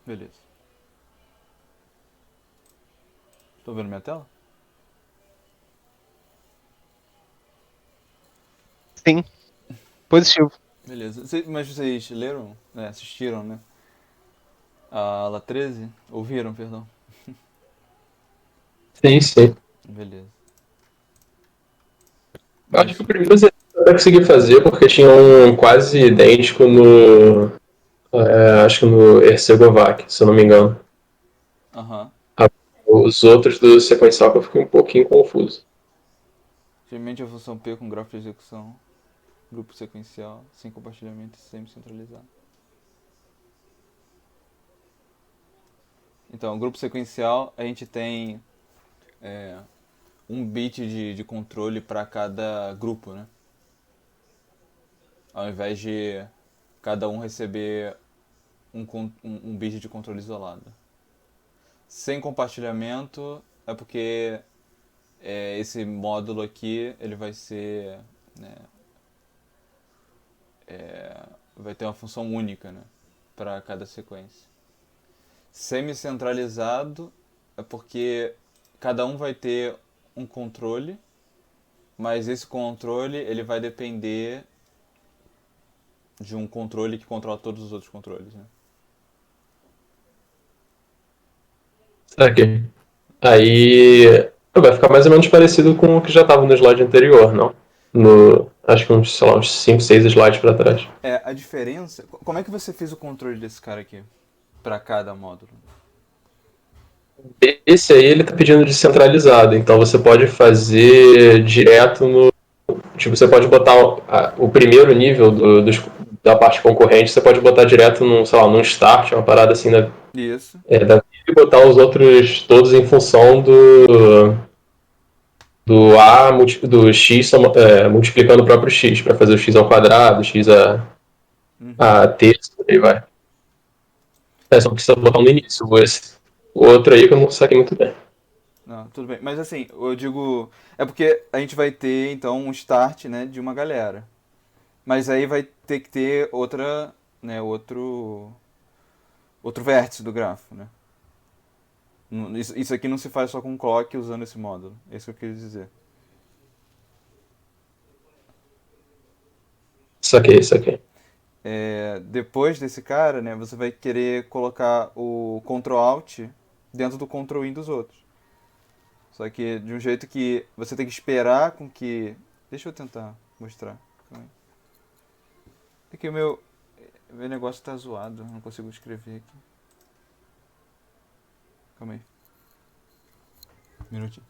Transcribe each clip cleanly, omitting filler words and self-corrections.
Beleza. Tô vendo minha tela? Sim, positivo. Beleza. Mas vocês leram, né? Assistiram, né? A aula 13? Ouviram, perdão. Sim, sim. Beleza. Eu acho que Mas. o primeiro exercício eu consegui fazer porque tinha um quase idêntico no. Acho que no Herzegovac, se eu não me engano. Aham. Ah, os outros do sequencial que eu fiquei um pouquinho confuso. Geralmente a função P com grafo de execução, grupo sequencial, sem compartilhamento e semi-centralizado. Então, grupo sequencial, a gente tem é, um bit de controle para cada grupo, né? Ao invés de cada um receber um bit de controle isolado. Sem compartilhamento é porque esse módulo aqui ele vai ser, né, vai ter uma função única, né, para cada sequência. Semi-centralizado é porque cada um vai ter um controle, mas esse controle ele vai depender de um controle que controla todos os outros controles, né? Saquei. Aí vai ficar mais ou menos parecido com o que já estava no slide anterior, não? Acho que uns, sei lá, uns 5, 6 slides para trás. A diferença. Como é que você fez o controle desse cara aqui? Para cada módulo? Esse aí ele está pedindo descentralizado, então você pode fazer direto no. Tipo, você pode botar o primeiro nível da parte concorrente, você pode botar direto num, sei lá, num start, uma parada assim Isso. da e botar os outros todos em função do A do X multiplicando o próprio X, para fazer o X ao quadrado, X Uhum. a terça, aí vai. Só precisa botar um no início. O outro aí que eu não saquei muito bem. Não, tudo bem. Mas assim, eu digo. É porque a gente vai ter então um start, né, de uma galera. Mas aí vai ter que ter outra, né, outro vértice do grafo, né? Isso aqui não se faz só com clock usando esse módulo. É isso que eu quis dizer. Saquei, saquei. Depois desse cara, né, você vai querer colocar o Ctrl Alt dentro do Ctrl In dos outros. Só que de um jeito que você tem que esperar com que. Deixa eu tentar mostrar. Calma aí. É que meu negócio tá zoado, eu não consigo escrever aqui. Calma aí. Um minutinho.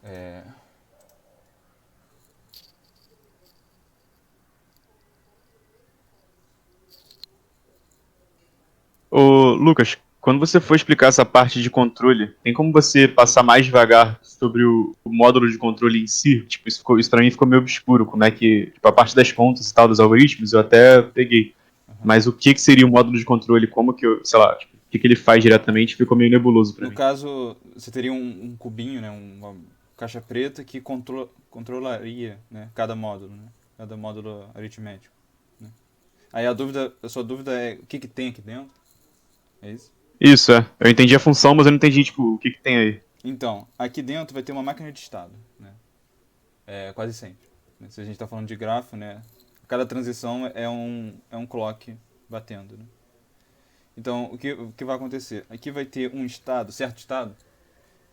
É, Ô, Lucas, quando você for explicar essa parte de controle, tem como você passar mais devagar sobre o módulo de controle em si? Tipo, isso pra mim ficou meio obscuro, como é que, tipo, a parte das contas e tal, dos algoritmos, eu até peguei. Mas o que que seria o módulo de controle? Como que eu, sei lá, tipo, o que que ele faz diretamente? Ficou meio nebuloso pra no mim. caso, você teria um cubinho, né, uma caixa preta que controlaria, né, cada módulo, né, cada módulo aritmético. Né. Aí a sua dúvida é o que tem aqui dentro? É isso? Isso, é. Eu entendi a função, mas eu não entendi, tipo, o que que tem aí. Então, aqui dentro vai ter uma máquina de estado, né? Quase sempre. Se a gente está falando de grafo, né? Cada transição é um clock batendo, né? Então, o que vai acontecer? Aqui vai ter um estado, certo estado,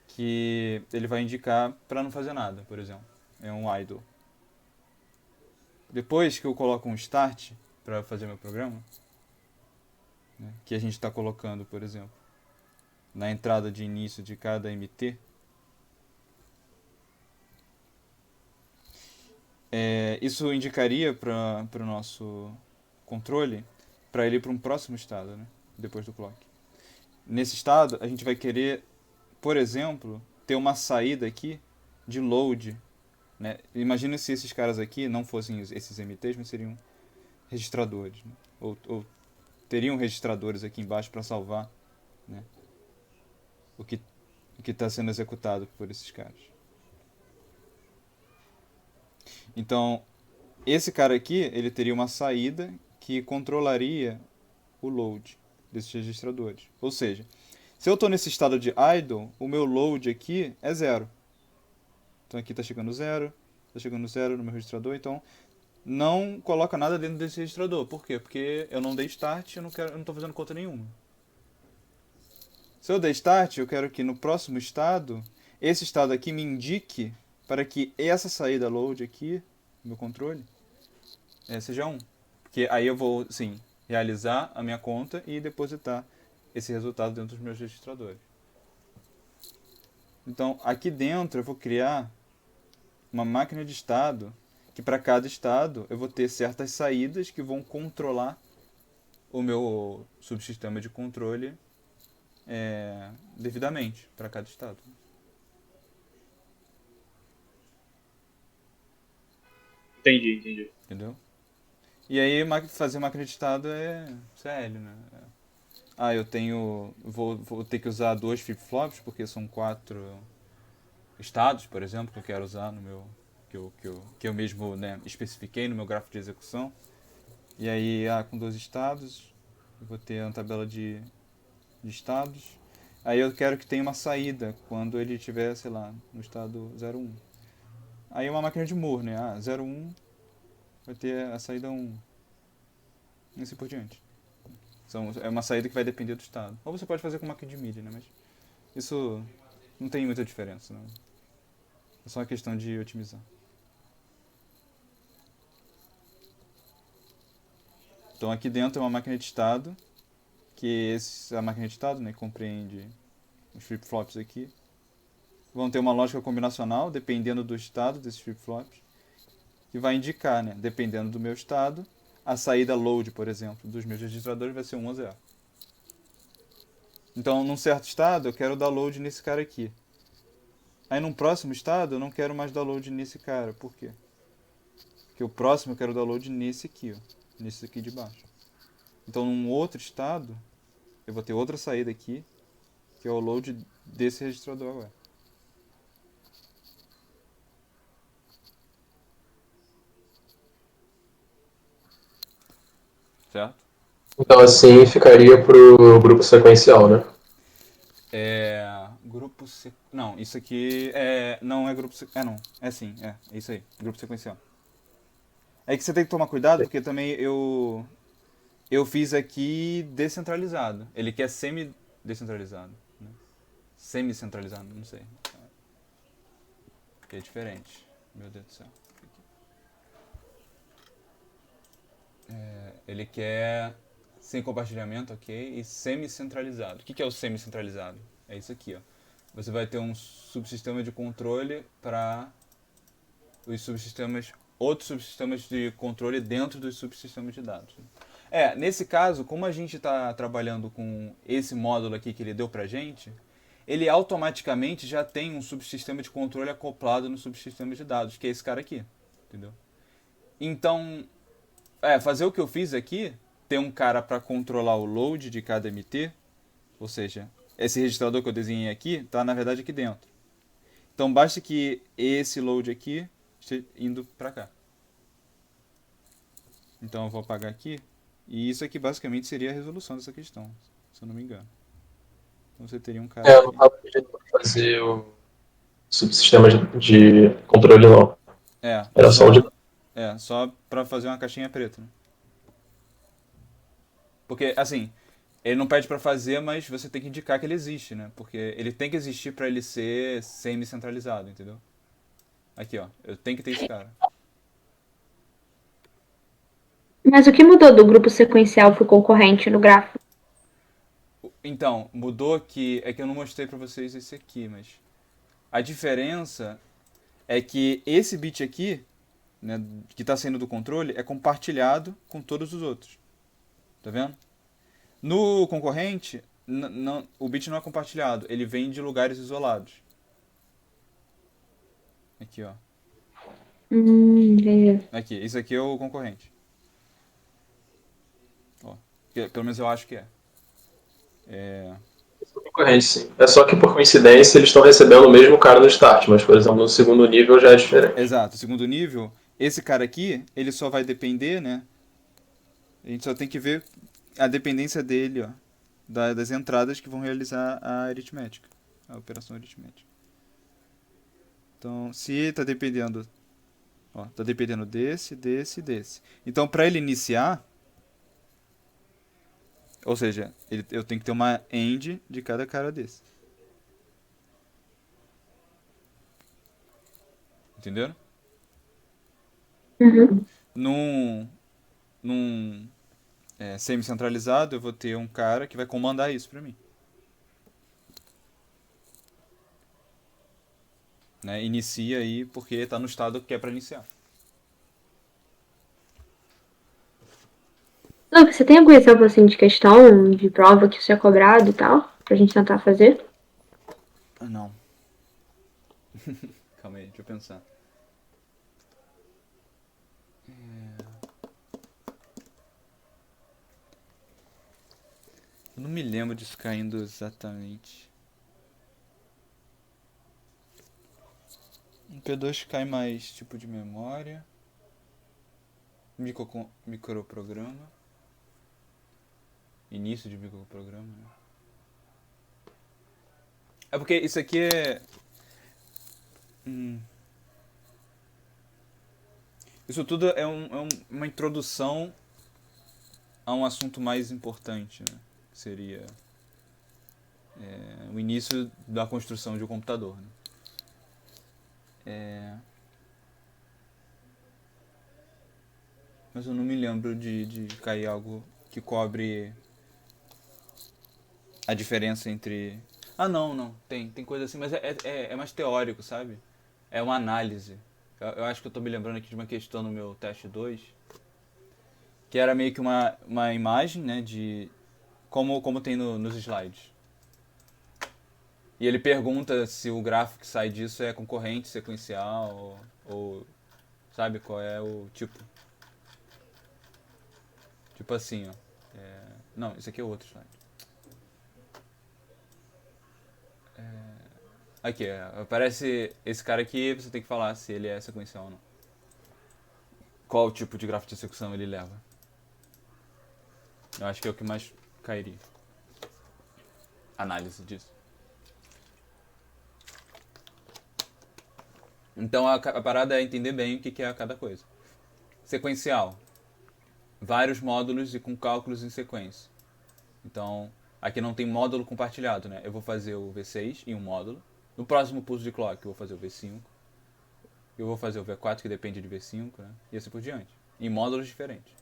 que ele vai indicar para não fazer nada, por exemplo. É um idle. Depois que eu coloco um start para fazer meu programa, né, que a gente está colocando, por exemplo, na entrada de início de cada MT, isso indicaria para o nosso controle para ele ir para um próximo estado, né? depois do clock. Nesse estado, a gente vai querer, por exemplo, ter uma saída aqui de load, né? Imagina se esses caras aqui não fossem esses MTs, mas seriam registradores, né? Ou teriam registradores aqui embaixo para salvar, né, o que está sendo executado por esses caras. Então, esse cara aqui, ele teria uma saída que controlaria o load desses registradores. Ou seja, se eu estou nesse estado de idle, o meu load aqui é 0. Então aqui está chegando 0, está chegando 0 no meu registrador, então não coloca nada dentro desse registrador. Por quê? Porque eu não dei start, eu não estou fazendo conta nenhuma. Se eu der start, eu quero que no próximo estado, esse estado aqui me indique para que essa saída load aqui, no meu controle, seja 1. Porque aí eu vou, sim, realizar a minha conta e depositar esse resultado dentro dos meus registradores. Então, aqui dentro eu vou criar uma máquina de estado que para cada estado eu vou ter certas saídas que vão controlar o meu subsistema de controle devidamente para cada estado. Entendi. Entendeu? E aí fazer máquina de estado é CL, né? Eu tenho. Vou ter que usar 2 flip-flops, porque são 4 estados, por exemplo, que eu quero usar no meu. Que eu mesmo, né, especifiquei no meu gráfico de execução. E aí, com 2 estados, eu vou ter uma tabela de estados. Aí eu quero que tenha uma saída quando ele estiver, sei lá, no estado 01. Aí uma máquina de Moore, né? 01 vai ter a saída 1. E assim por diante. É uma saída que vai depender do estado. Ou você pode fazer com máquina de MIDI, né? Mas isso não tem muita diferença, não. É só uma questão de otimizar. Então aqui dentro é uma máquina de estado, que a máquina de estado, né, compreende os flip-flops aqui. Vão ter uma lógica combinacional, dependendo do estado desses flip-flops, que vai indicar, né, dependendo do meu estado, a saída load, por exemplo, dos meus registradores vai ser 1 ou 0. Então, num certo estado, eu quero dar load nesse cara aqui. Aí, num próximo estado, eu não quero mais dar load nesse cara. Por quê? Porque o próximo eu quero dar load nesse aqui, ó, nesse aqui de baixo. Então, num outro estado, eu vou ter outra saída aqui, que é o load desse registrador agora. Certo? Então assim ficaria pro grupo sequencial, né? Grupo não, isso aqui não é grupo não, é sim, é isso aí, grupo sequencial. É que você tem que tomar cuidado porque também eu fiz aqui descentralizado. Ele quer semi-descentralizado, né? Semi-centralizado, não sei. Que é diferente. Meu Deus do céu. Ele quer sem compartilhamento, ok? E semi-centralizado. O que é o semi-centralizado? É isso aqui, ó. Você vai ter um subsistema de controle para outros subsistemas de controle dentro dos subsistemas de dados. Nesse caso, como a gente está trabalhando com esse módulo aqui que ele deu pra gente, ele automaticamente já tem um subsistema de controle acoplado no subsistema de dados, que é esse cara aqui, entendeu? Então, fazer o que eu fiz aqui, ter um cara para controlar o load de cada MT, ou seja, esse registrador que eu desenhei aqui, está na verdade aqui dentro. Então basta que esse load aqui esteja indo para cá. Então eu vou apagar aqui, e isso aqui basicamente seria a resolução dessa questão, se eu não me engano. Então você teria um cara Eu não estava pedindo para fazer o subsistema de controle, não. Era só o de. Só para fazer uma caixinha preta, né? Porque, assim, ele não pede para fazer, mas você tem que indicar que ele existe, né? Porque ele tem que existir para ele ser semi-centralizado, entendeu? Aqui, ó. Eu tenho que ter esse cara. Mas o que mudou do grupo sequencial pro concorrente no gráfico? Então, mudou que... É que eu não mostrei para vocês esse aqui, mas... A diferença é que esse bit aqui, né, que está saindo do controle, é compartilhado com todos os outros. Tá vendo? No concorrente, o bit não é compartilhado, ele vem de lugares isolados. Aqui, ó. Entendi. Aqui, isso aqui é o concorrente. Ó, pelo menos eu acho que é. Concorrente, sim. É só que por coincidência eles estão recebendo o mesmo cara no start, mas por exemplo no segundo nível já é diferente. Exato, segundo nível, esse cara aqui, ele só vai depender, né? A gente só tem que ver a dependência dele, ó, das entradas que vão realizar a aritmética, a operação aritmética. Então, se tá dependendo, ó, tá dependendo desse, desse, desse. Então, para ele iniciar, ou seja, eu tenho que ter uma end de cada cara desse. Entenderam? Uhum. Num semi-centralizado, eu vou ter um cara que vai comandar isso para mim. Né? Inicia aí porque está no estado que é para iniciar. Lucas, você tem algum exemplo assim de questão, de prova que isso é cobrado e tal? Pra gente tentar fazer? Não. Calma aí, deixa eu pensar. Eu não me lembro disso caindo exatamente. No P2 cai mais tipo de memória. Microprograma. Início de microprograma. É porque isso aqui é... Isso tudo é uma introdução a um assunto mais importante, né? Que seria o início da construção de um computador. Né? Mas eu não me lembro de cair algo que cobre a diferença entre... Ah, não. Tem coisa assim, mas é mais teórico, sabe? É uma análise. Eu acho que eu tô me lembrando aqui de uma questão no meu teste 2, que era meio que uma imagem, né, de como tem nos slides. E ele pergunta se o gráfico que sai disso é concorrente, sequencial, ou sabe qual é o tipo. Tipo assim, ó. Não, esse aqui é outro slide. Aqui, aparece esse cara aqui, você tem que falar se ele é sequencial ou não. Qual o tipo de gráfico de execução ele leva. Eu acho que é o que mais cairia. Análise disso. Então a parada é entender bem o que é cada coisa. Sequencial. Vários módulos e com cálculos em sequência. Então, aqui não tem módulo compartilhado, né? Eu vou fazer o V6 em um módulo. No próximo pulso de clock eu vou fazer o V5. Eu vou fazer o V4 que depende de V5, né? E assim por diante. Em módulos diferentes.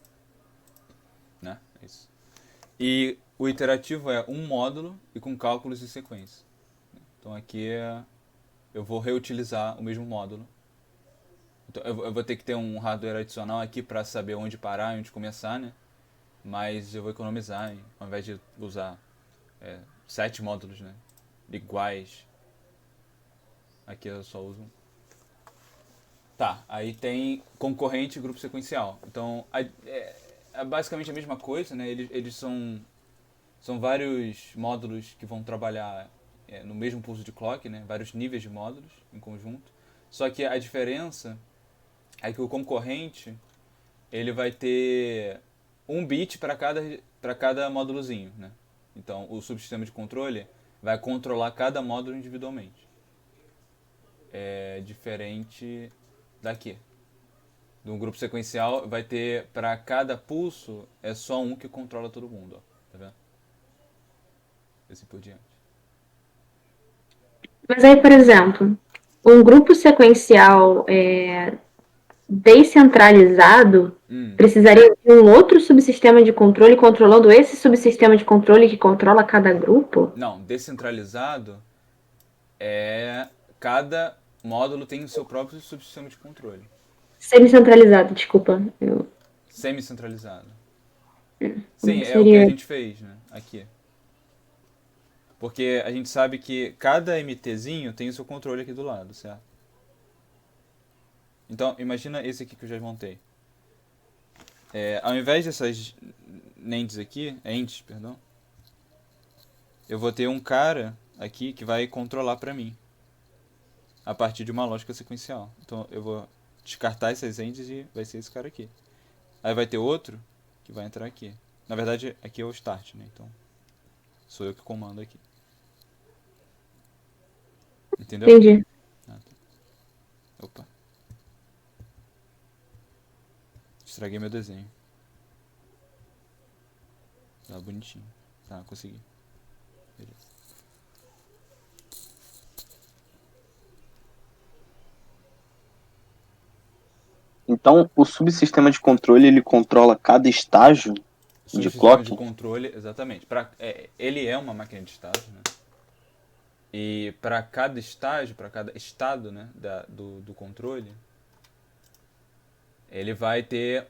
Né? É isso. E o iterativo é um módulo e com cálculos em sequência. Então aqui eu vou reutilizar o mesmo módulo. Então, eu vou ter que ter um hardware adicional aqui para saber onde parar e onde começar, né? Mas eu vou economizar, hein? Ao invés de usar 7 módulos, né? Iguais. Aqui eu só uso um. Tá, aí tem concorrente e grupo sequencial. Então, é basicamente a mesma coisa, né? Eles são vários módulos que vão trabalhar no mesmo pulso de clock, né? Vários níveis de módulos em conjunto. Só que a diferença é que o concorrente ele vai ter um bit para cada módulozinho, né? Então, o subsistema de controle vai controlar cada módulo individualmente. É diferente daqui. Do grupo sequencial vai ter, para cada pulso, é só um que controla todo mundo, ó. Tá vendo? Assim por diante. Mas aí, por exemplo, um grupo sequencial descentralizado precisaria de um outro subsistema de controle controlando esse subsistema de controle que controla cada grupo? Não, descentralizado cada módulo tem o seu próprio subsistema de controle. Semi-centralizado, desculpa. Semi-centralizado. Como Sim, é o que a seria? gente fez, né? aqui. Porque a gente sabe que cada MTzinho tem o seu controle aqui do lado, certo? Então, imagina esse aqui que eu já montei. Ao invés dessas ends aqui, perdão, eu vou ter um cara aqui que vai controlar pra mim, a partir de uma lógica sequencial. Então, eu vou descartar essas ends e vai ser esse cara aqui. Aí vai ter outro que vai entrar aqui. Na verdade, aqui é o start, né? Então, sou eu que comando aqui. Entendeu? Entendi. Ah, tá. Opa. Estraguei meu desenho. Tá bonitinho. Tá, consegui. Beleza. Então, o subsistema de controle, ele controla cada estágio de Subsistema de clock? controle, exatamente. Ele é uma máquina de estágio, né? E para cada estágio, para cada estado, né, do controle, ele vai ter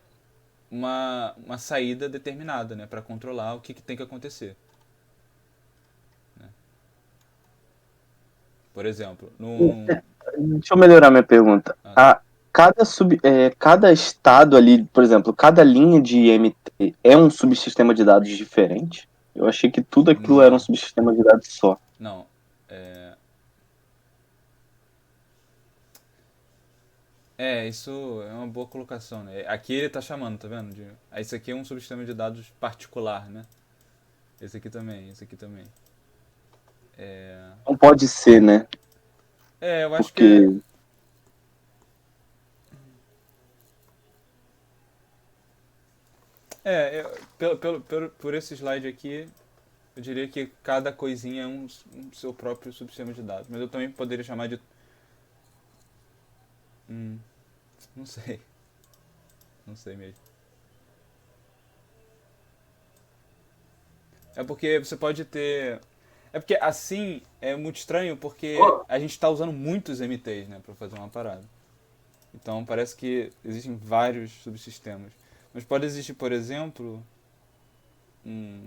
uma saída determinada, né, para controlar o que tem que acontecer. Né? Por exemplo, Deixa eu melhorar minha pergunta. Cada estado ali, por exemplo, cada linha de MT é um subsistema de dados diferente? Eu achei que tudo aquilo era um Não. subsistema de dados só. Não. Isso é uma boa colocação, né? Aqui ele tá chamando, tá vendo? Esse aqui é um subsistema de dados particular, né? Esse aqui também, esse aqui também. Não pode ser, né? Eu acho que Porque por esse slide aqui, eu diria que cada coisinha é um seu próprio subsistema de dados. Mas eu também poderia chamar de... não sei. Não sei mesmo. É porque você pode ter... É porque assim é muito estranho porque a gente está usando muitos MTs, né, para fazer uma parada. Então parece que existem vários subsistemas. Mas pode existir, por exemplo,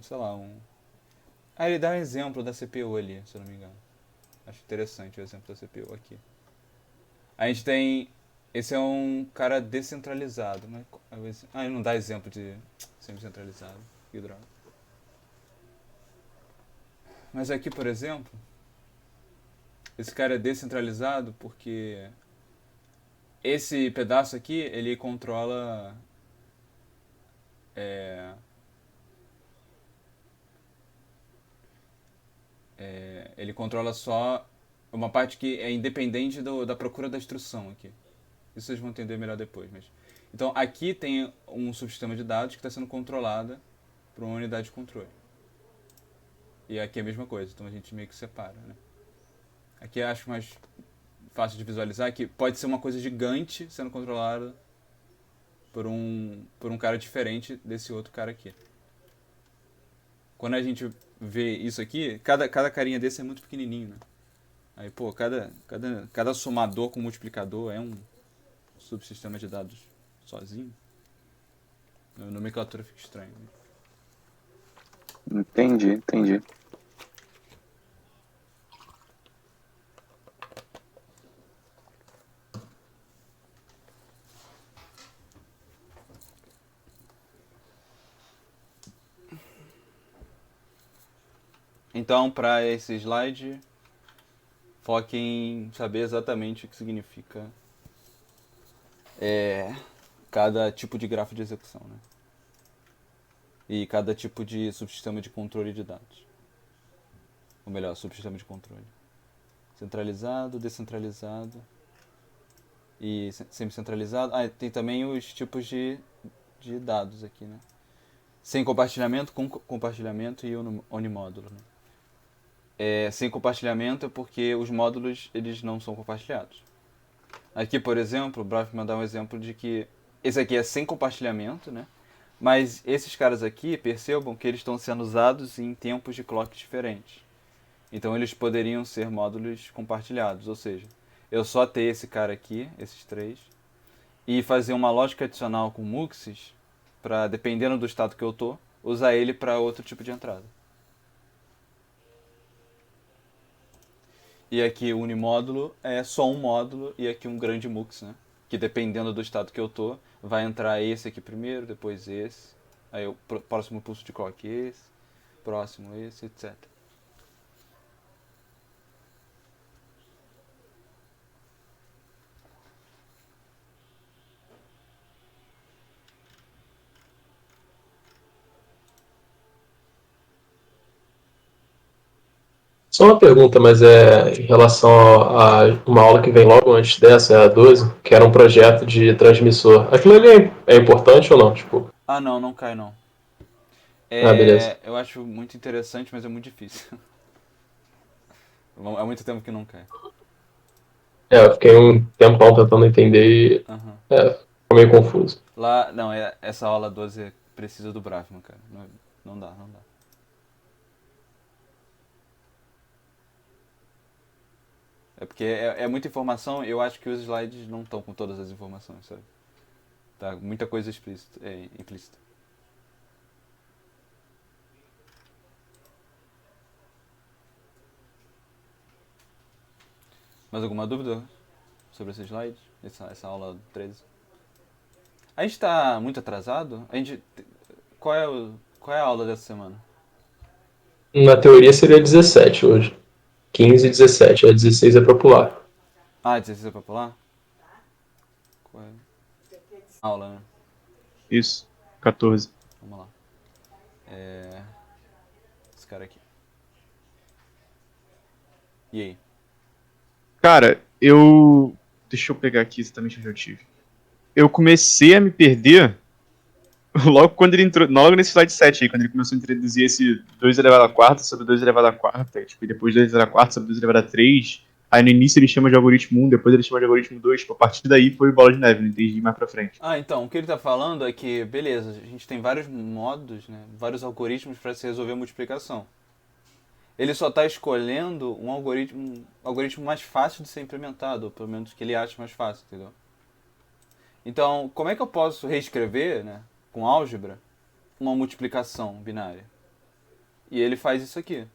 sei lá, ele dá um exemplo da CPU ali, se eu não me engano. Acho interessante o exemplo da CPU aqui. A gente tem... Esse é um cara descentralizado. Ele não dá exemplo de semi-centralizado. Que droga. Mas aqui, por exemplo, esse cara é descentralizado porque esse pedaço aqui, ele controla... ele controla só uma parte que é independente da procura da instrução aqui. Isso vocês vão entender melhor depois. Então aqui tem um subsistema de dados que está sendo controlada por uma unidade de controle. E aqui é a mesma coisa, então a gente meio que separa, né? Aqui eu acho mais fácil de visualizar que pode ser uma coisa gigante sendo controlada por um cara diferente desse outro cara aqui. Quando a gente vê isso aqui, cada carinha desse é muito pequenininho, né? Aí, pô, cada somador com multiplicador é um subsistema de dados sozinho. A nomenclatura fica estranha. Né? Entendi. Então, para esse slide, foque em saber exatamente o que significa cada tipo de grafo de execução, né? E cada tipo de subsistema de controle de dados. Ou melhor, subsistema de controle. Centralizado, descentralizado e semi-centralizado. Tem também os tipos de dados aqui, né? Sem compartilhamento, com compartilhamento e unimódulo. Né? Sem compartilhamento é porque os módulos eles não são compartilhados. Aqui, por exemplo, o Braffman dá um exemplo de que esse aqui é sem compartilhamento, né? Mas esses caras aqui, percebam que eles estão sendo usados em tempos de clock diferentes. Então eles poderiam ser módulos compartilhados, ou seja, eu só ter esse cara aqui, esses três, e fazer uma lógica adicional com muxes, para dependendo do estado que eu tô, usar ele para outro tipo de entrada. E aqui o unimódulo é só um módulo e aqui um grande mux, né? Que dependendo do estado que eu tô, vai entrar esse aqui primeiro, depois esse. Aí o próximo pulso de clock esse, próximo esse, etc. Só uma pergunta, mas em relação a uma aula que vem logo antes dessa, é a 12, que era um projeto de transmissor. Aquilo ali é importante ou não? Tipo, Ah, não, não cai não. beleza. Eu acho muito interessante, mas é muito difícil. Há muito tempo que não cai. Eu fiquei um tempão tentando entender Aham. e ficou meio confuso. Lá, não, essa aula 12 precisa do Brafman, cara. Não dá, não dá. É porque é muita informação, eu acho que os slides não estão com todas as informações, sabe? Tá, muita coisa implícita. Mais alguma dúvida sobre esses slides? Essa aula 13? A gente tá muito atrasado? Qual é a aula dessa semana? Na teoria seria 17 hoje. 15 e 17. A 16 é popular. Ah, 16 é popular? Qual é? Aula, né? Isso. 14. Vamos lá. Esse cara aqui. E aí? Cara, eu. Deixa eu pegar aqui exatamente onde eu tive. Eu comecei a me perder logo quando ele entrou. Logo nesse slide 7 aí, quando ele começou a introduzir esse 2 elevado a quarta sobre 2 elevado a quarta, tipo, e depois 2 elevado a quarta sobre 2 elevado a 3. Aí no início ele chama de algoritmo 1, depois ele chama de algoritmo 2. Tipo, a partir daí foi bola de neve, não entendi mais pra frente. Ah, então, o que ele tá falando é que, beleza, a gente tem vários modos, né? Vários algoritmos para se resolver a multiplicação. Ele só está escolhendo um algoritmo mais fácil de ser implementado, ou pelo menos que ele acha mais fácil, entendeu? Então, como é que eu posso reescrever, né, com álgebra, uma multiplicação binária? E ele faz isso aqui.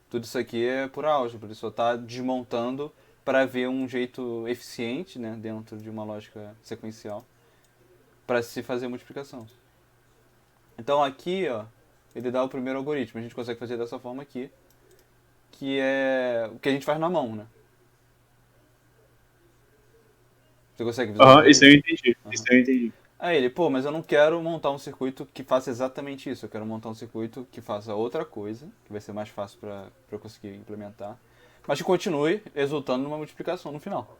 Tudo isso aqui é por álgebra, ele só está desmontando para ver um jeito eficiente, né, dentro de uma lógica sequencial, para se fazer a multiplicação. Então aqui, ó, ele dá o primeiro algoritmo. A gente consegue fazer dessa forma aqui, que é o que a gente faz na mão, né? Você consegue Aham, visualizar isso aí isso? eu entendi. Isso aí eu entendi. Aí ele, pô, mas eu não quero montar um circuito que faça exatamente isso. Eu quero montar um circuito que faça outra coisa, que vai ser mais fácil para eu conseguir implementar, mas que continue resultando numa multiplicação no final.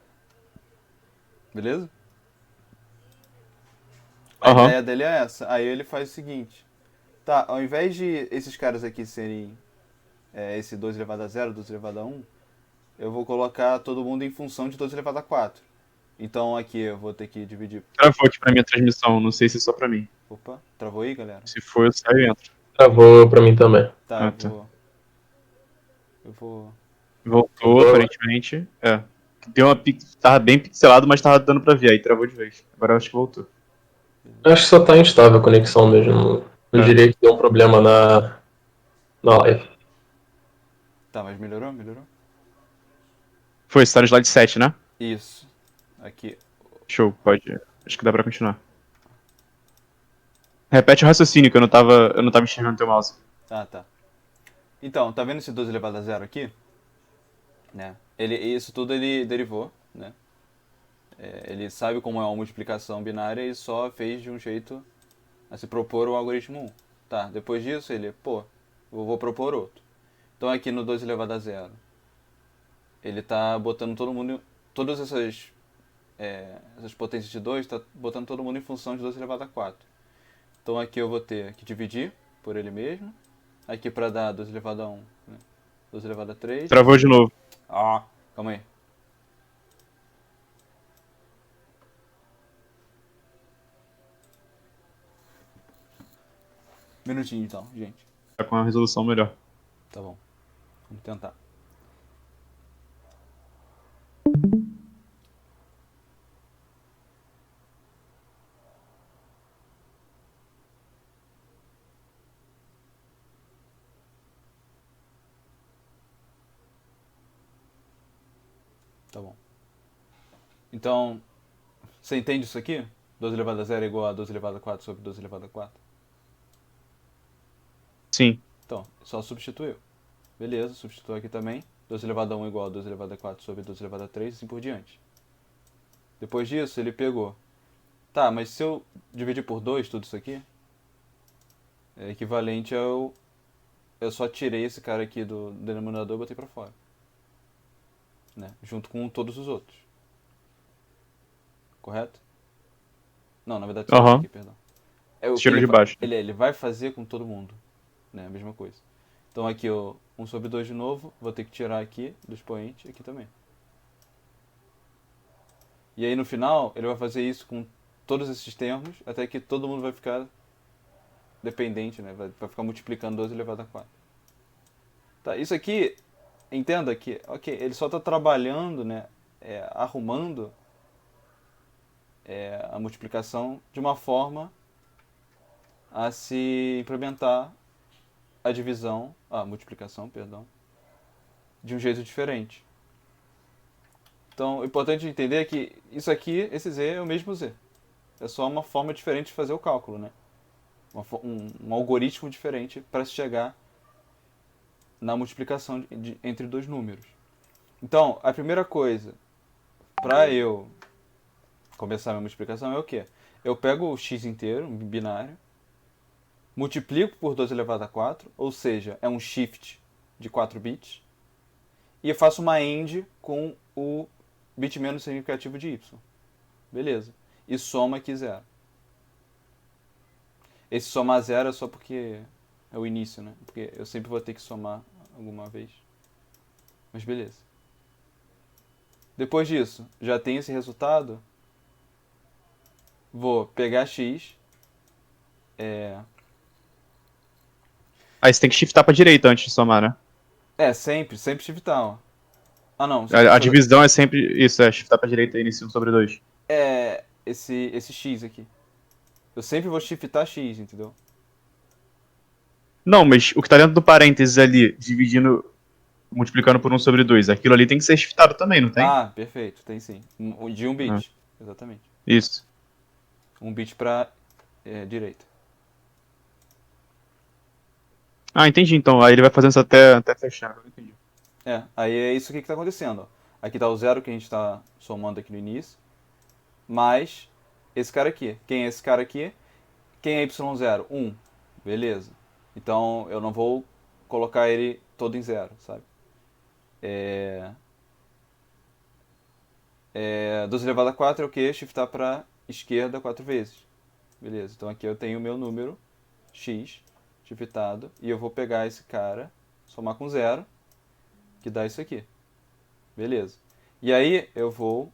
Beleza? A Aham. ideia dele é essa. Aí ele faz o seguinte. Tá, ao invés de esses caras aqui serem esse 2 elevado a 0, 2 elevado a 1, eu vou colocar todo mundo em função de 2 elevado a 4. Então aqui eu vou ter que dividir. Travou aqui pra minha transmissão, não sei se é só pra mim. Opa, travou aí, galera? Se for, eu saio e entro. Travou pra mim também. Tá, Ah, eu tá. vou. Eu vou. Voltou, aparentemente. É. Deu uma tava bem pixelado, mas tava dando pra ver, aí travou de vez. Agora eu acho que voltou. Acho que só tá instável a conexão mesmo. Não É. diria que deu um problema na live. Tá, mas melhorou? Melhorou? Foi, você tá no slide 7, né? Isso. Aqui. Show, pode. Acho que dá pra continuar. Repete o raciocínio, que eu não tava enxergando teu mouse. Ah, tá. Então, tá vendo esse 2 elevado a 0 aqui? Né? Isso tudo ele derivou, né? Ele sabe como é uma multiplicação binária e só fez de um jeito a se propor o algoritmo 1. Tá, depois disso ele, pô, eu vou propor outro. Então aqui no 2 elevado a 0, ele tá botando todo mundo, todas essas potências de 2, tá botando todo mundo em função de 2 elevado a 4. Então aqui eu vou ter que dividir por ele mesmo. Aqui para dar 2 elevado a 1, né? 2 elevado a 3. Travou de novo. Ah, calma aí. Minutinho então, gente. Tá com uma resolução melhor. Tá bom. Vamos tentar. Tá bom. Então, você entende isso aqui? 12 elevado a 0 é igual a 12 elevado a 4 sobre 12 elevado a 4. Sim. Então, só substituiu. Beleza, substituiu aqui também. 12 elevado a 1 igual a 12 elevado a 4 sobre 12 elevado a 3 e assim por diante. Depois disso, ele pegou. Tá, mas se eu dividir por 2 tudo isso aqui, é equivalente ao... Eu só tirei esse cara aqui do denominador e botei pra fora. Né? Junto com todos os outros. Correto? Não, na verdade, só esse aqui, perdão. É o que Tirou de baixo. ele vai fazer com todo mundo. Né? A mesma coisa. Então aqui, ó, 1 sobre 2 de novo. Vou ter que tirar aqui do expoente, aqui também. E aí no final, ele vai fazer isso com todos esses termos, até que todo mundo vai ficar dependente, né? Vai ficar multiplicando 12 elevado a 4. Tá, isso aqui, entenda que, ok, ele só está trabalhando, né? Arrumando a multiplicação de uma forma a se implementar a multiplicação, perdão, de um jeito diferente. Então, o importante entender é que isso aqui, esse Z é o mesmo Z. É só uma forma diferente de fazer o cálculo, né? Um algoritmo diferente para se chegar na multiplicação entre dois números. Então, a primeira coisa para eu começar a minha multiplicação é o quê? Eu pego o x inteiro, um binário, multiplico por 12 elevado a 4, ou seja, é um shift de 4 bits, e eu faço uma AND com o bit menos significativo de y. Beleza. E soma aqui 0. Esse somar 0 é só porque é o início, né? Porque eu sempre vou ter que somar alguma vez. Mas beleza. Depois disso, já tem esse resultado. Vou pegar x. Aí você tem que shiftar pra direita antes de somar, né? Sempre shiftar, ó. Ah, não. A divisão é sempre isso, shiftar pra direita aí nesse 1 sobre 2. Esse x aqui. Eu sempre vou shiftar x, entendeu? Não, mas o que tá dentro do parênteses ali, multiplicando por 1 sobre 2, aquilo ali tem que ser shiftado também, não tem? Ah, perfeito, tem sim. De 1 bit, exatamente. Isso. 1 bit pra direita. Ah, entendi então. Aí ele vai fazendo isso até fechar. Entendi. Aí é isso aqui que tá acontecendo, ó. Aqui tá o 0 que a gente tá somando aqui no início. Mais esse cara aqui. Quem é esse cara aqui? Quem é y0? 1. Beleza. Então eu não vou colocar ele todo em 0, sabe? 12 elevado a 4 é o que? Shiftar para esquerda 4 vezes. Beleza. Então aqui eu tenho o meu número x shiftado. E eu vou pegar esse cara, somar com 0, que dá isso aqui. Beleza. E aí eu vou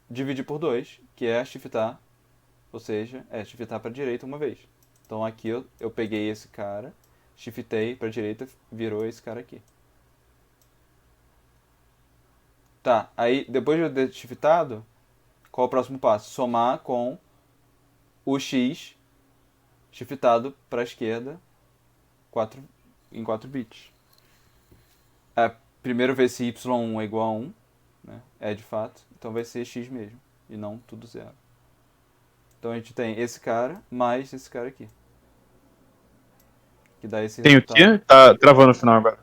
dividir por 2, que é shiftar, ou seja, shiftar para a direita uma vez. Então aqui eu peguei esse cara, shiftei para a direita, virou esse cara aqui. Tá, aí depois de eu ter shiftado, qual é o próximo passo? Somar com o x shiftado para a esquerda em 4 bits. Primeiro ver se y1 é igual a 1, né? É de fato, então vai ser x mesmo, e não tudo 0. Então a gente tem esse cara mais esse cara aqui. Que dá esse Tem o resultado. quê? Tá travando no final agora.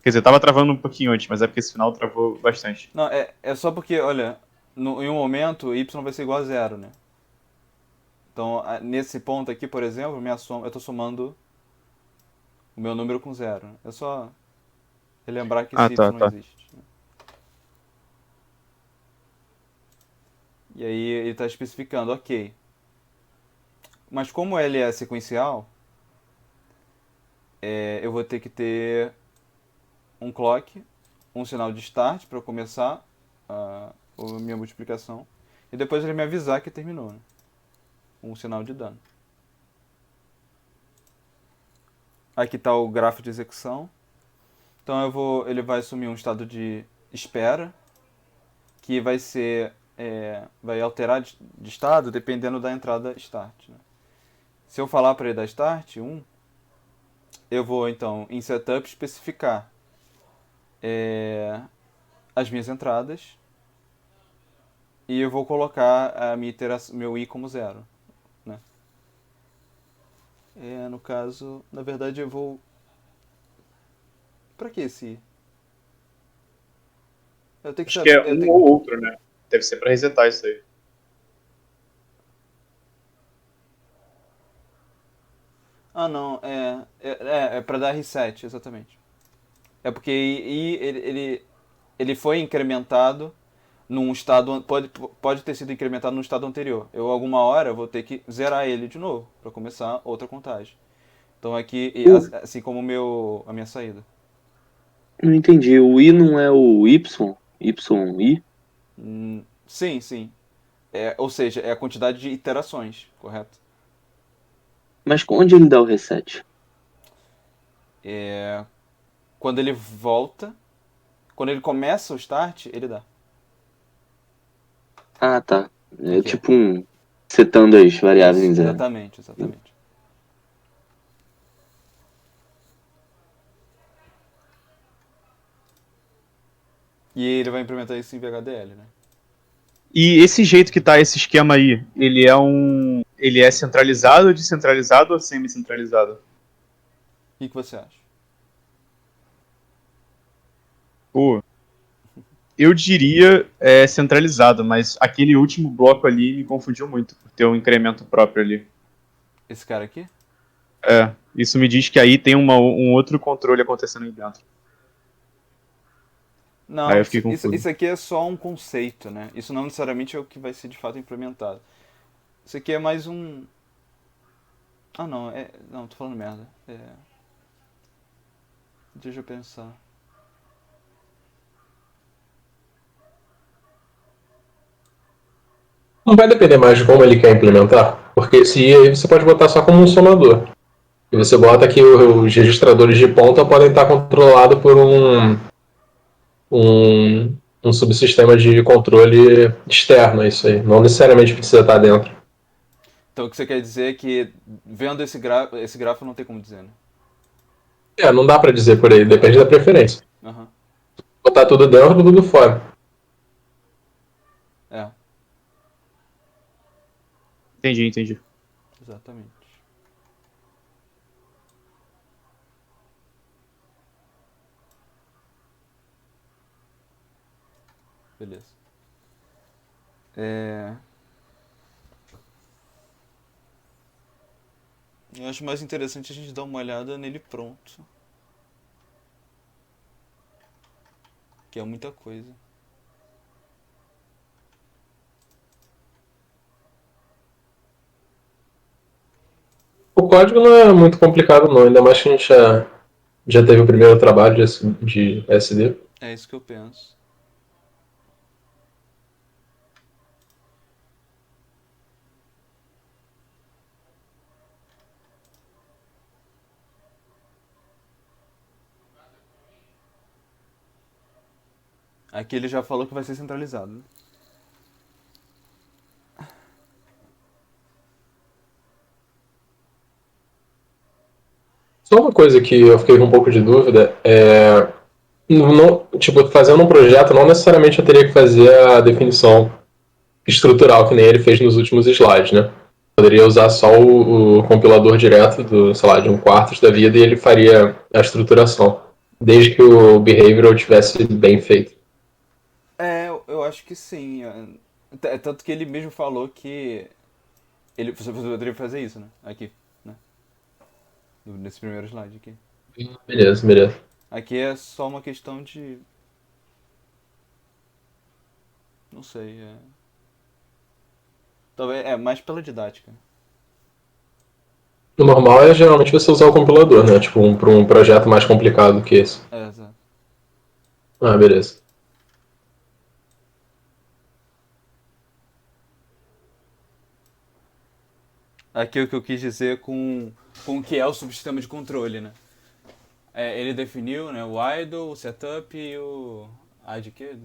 Quer dizer, tava travando um pouquinho antes, mas é porque esse final travou bastante. Não, é só porque, olha, em um momento y vai ser igual a 0, né? Então, nesse ponto aqui, por exemplo, eu estou somando o meu número com 0. Né? É só relembrar que esse y não existe. Né? E aí ele está especificando, ok. Mas como ele é sequencial, eu vou ter que ter um clock, um sinal de start para começar a minha multiplicação. E depois ele me avisar que terminou. Né? Um sinal de dano. Aqui está o grafo de execução. Então ele vai assumir um estado de espera, que vai ser vai alterar de estado dependendo da entrada start. Né? Se eu falar para ele dar start 1, eu vou então em setup especificar as minhas entradas e eu vou colocar a meu i como 0, né? No caso, na verdade eu vou... Pra que esse i? Eu tenho que Acho que saber... é um ou outro, né? Deve ser pra resetar isso aí. Ah, não, é pra dar reset, exatamente. É porque ele foi incrementado num estado... Pode ter sido incrementado num estado anterior. Eu, alguma hora, vou ter que zerar ele de novo, pra começar outra contagem. Então aqui, assim como a minha saída. Não entendi. O I não é o Y? YI? Sim, sim. Ou seja, é a quantidade de iterações, correto? Mas onde ele dá o reset? Quando ele volta, quando ele começa o start, ele dá. Ah, tá. É Aqui, ó. tipo um setando as variáveis Isso, em zero. exatamente, exatamente. E ele vai implementar isso em VHDL, né? E esse jeito que tá esse esquema aí, ele é centralizado, descentralizado ou semi-centralizado? O que você acha? Pô, eu diria centralizado, mas aquele último bloco ali me confundiu muito, por ter um incremento próprio ali. Esse cara aqui? Isso me diz que aí tem um outro controle acontecendo aí dentro. Aí Não, eu fiquei confuso. isso aqui é só um conceito, né? Isso não necessariamente é o que vai ser de fato implementado. Isso aqui é mais um... Ah, não, não, tô falando merda. Deixa eu pensar. Não vai depender mais de como ele quer implementar, porque se aí você pode botar só como um somador. E você bota que os registradores de ponta podem estar controlados por um subsistema de controle externo, é isso aí. Não necessariamente precisa estar dentro. Então o que você quer dizer é que vendo esse gráfico não tem como dizer, né? Não dá para dizer por aí, depende da preferência. Aham. Botar tudo dentro ou tudo fora. É, Entendi. exatamente. Beleza. Eu acho mais interessante a gente dar uma olhada nele pronto. Que é muita coisa. O código não é muito complicado não, ainda mais que a gente já teve o primeiro trabalho de SD. É isso que eu penso. Aqui ele já falou que vai ser centralizado, né? Só uma coisa que eu fiquei com um pouco de dúvida não, tipo, fazendo um projeto, não necessariamente eu teria que fazer a definição estrutural que nem ele fez nos últimos slides, né? Poderia usar só o compilador direto do, sei lá, de um quarto da vida e ele faria a estruturação, desde que o behavioral tivesse bem feito. Eu acho que sim. Tanto que ele mesmo falou que você poderia fazer isso, né? Aqui, né? Nesse primeiro slide aqui. Beleza. Aqui é só uma questão de... Não sei, talvez mais pela didática. O normal é geralmente você usar o compilador, né? Tipo, para um projeto mais complicado que esse. Exato. Beleza. Aqui é o que eu quis dizer com o que é o subsistema de controle, né? Ele definiu, né, o idle, o setup e o... de quê?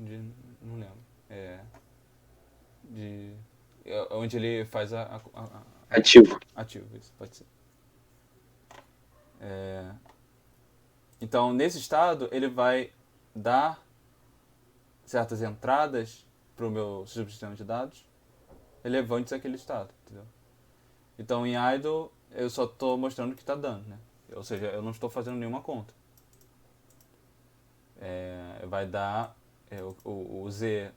Não lembro. Onde ele faz Ativo. ativo, isso, pode ser. Então, nesse estado, ele vai dar certas entradas para o meu subsistema de dados relevantes àquele estado, entendeu? Então em idle eu só estou mostrando o que está dando, né? Ou seja, eu não estou fazendo nenhuma conta. Vai dar o Z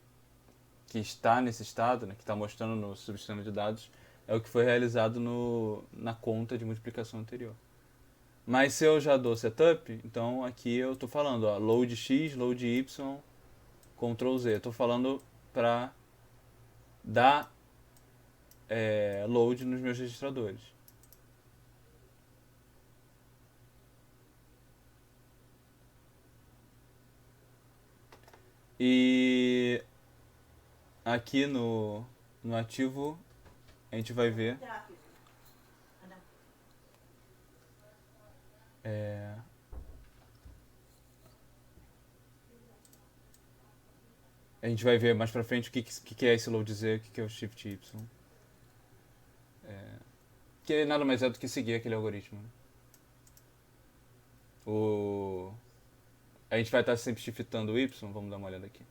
que está nesse estado, né, que está mostrando no subsistema de dados, é o que foi realizado na conta de multiplicação anterior. Mas se eu já dou setup, então aqui eu estou falando, ó, load x, load y, Ctrl Z. Estou falando para dar load nos meus registradores. E aqui no ativo a gente vai ver a gente vai ver mais pra frente o que é esse load Z, o que é o shift Y. Que nada mais é do que seguir aquele algoritmo. A gente vai estar sempre shiftando o Y, vamos dar uma olhada aqui.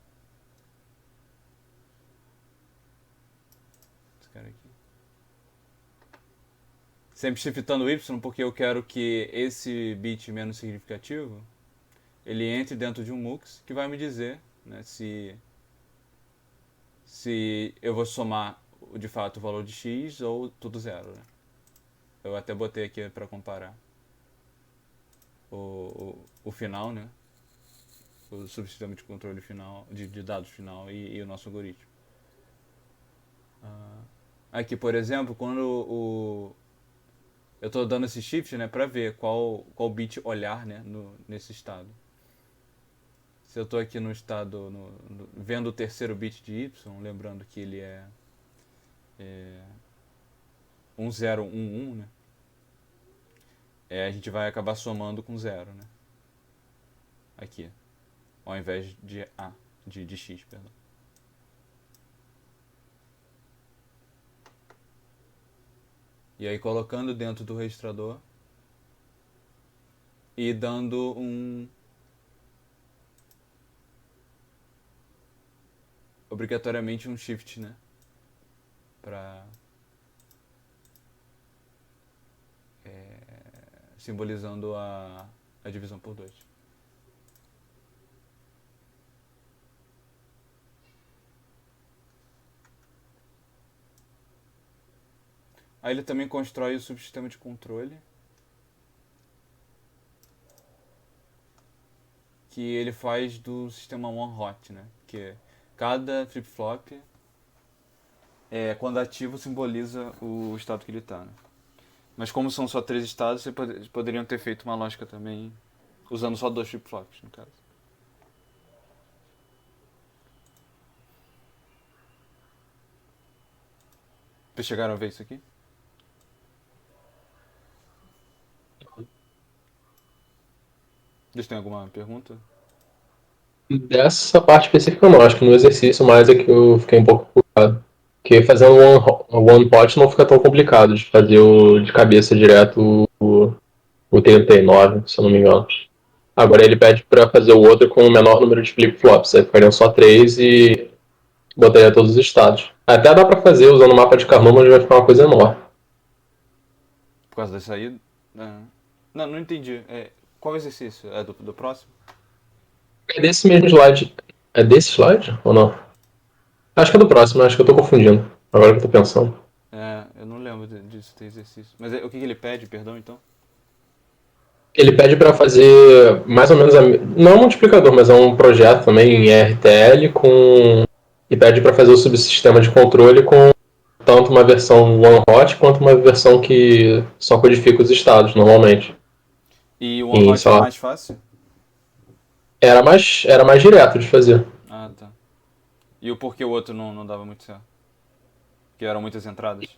Esse cara aqui. Sempre shiftando o Y porque eu quero que esse bit menos significativo ele entre dentro de um mux que vai me dizer, né, se eu vou somar de fato o valor de x ou tudo zero, né? Eu até botei aqui para comparar o final, né? O subsistema de controle final, de dados final e o nosso algoritmo. Aqui, por exemplo, quando eu estou dando esse shift, né, para ver qual bit olhar, né, nesse estado. Se eu estou aqui no estado, vendo o terceiro bit de y, lembrando que ele é 1011, né? A gente vai acabar somando com 0, né? Aqui, ao invés de A, de X, perdão. E aí colocando dentro do registrador e dando obrigatoriamente um shift, né? Simbolizando a divisão por 2. Aí ele também constrói o subsistema de controle, que ele faz do sistema one hot, né? Que cada flip-flop, quando ativo, simboliza o estado que ele está, né? Mas como são só 3 estados, vocês poderiam ter feito uma lógica também usando só 2 flip-flops, no caso. Vocês chegaram a ver isso aqui? Vocês têm alguma pergunta? Dessa parte específica eu não, acho que no exercício mais é que eu fiquei um pouco preocupado. Porque fazendo one pot não fica tão complicado de fazer de cabeça direto o 39, se eu não me engano. Agora ele pede para fazer o outro com o menor número de flip-flops, aí ficariam só 3 e botaria todos os estados. Até dá para fazer usando o mapa de Carnot, mas vai ficar uma coisa enorme. Por causa dessa aí? Não entendi. Qual exercício? É do próximo? É desse mesmo slide. É desse slide ou não? Acho que é do próximo, acho que eu tô confundindo. Agora que eu tô pensando. Eu não lembro disso ter exercício. Mas o que ele pede, perdão, então? Ele pede para fazer mais ou menos não é um multiplicador, mas é um projeto também em RTL e pede para fazer o subsistema de controle com tanto uma versão one hot quanto uma versão que só codifica os estados normalmente. E o one hot é mais fácil? Era mais direto de fazer. Ah, tá. E o porquê o outro não dava muito certo? Que eram muitas entradas?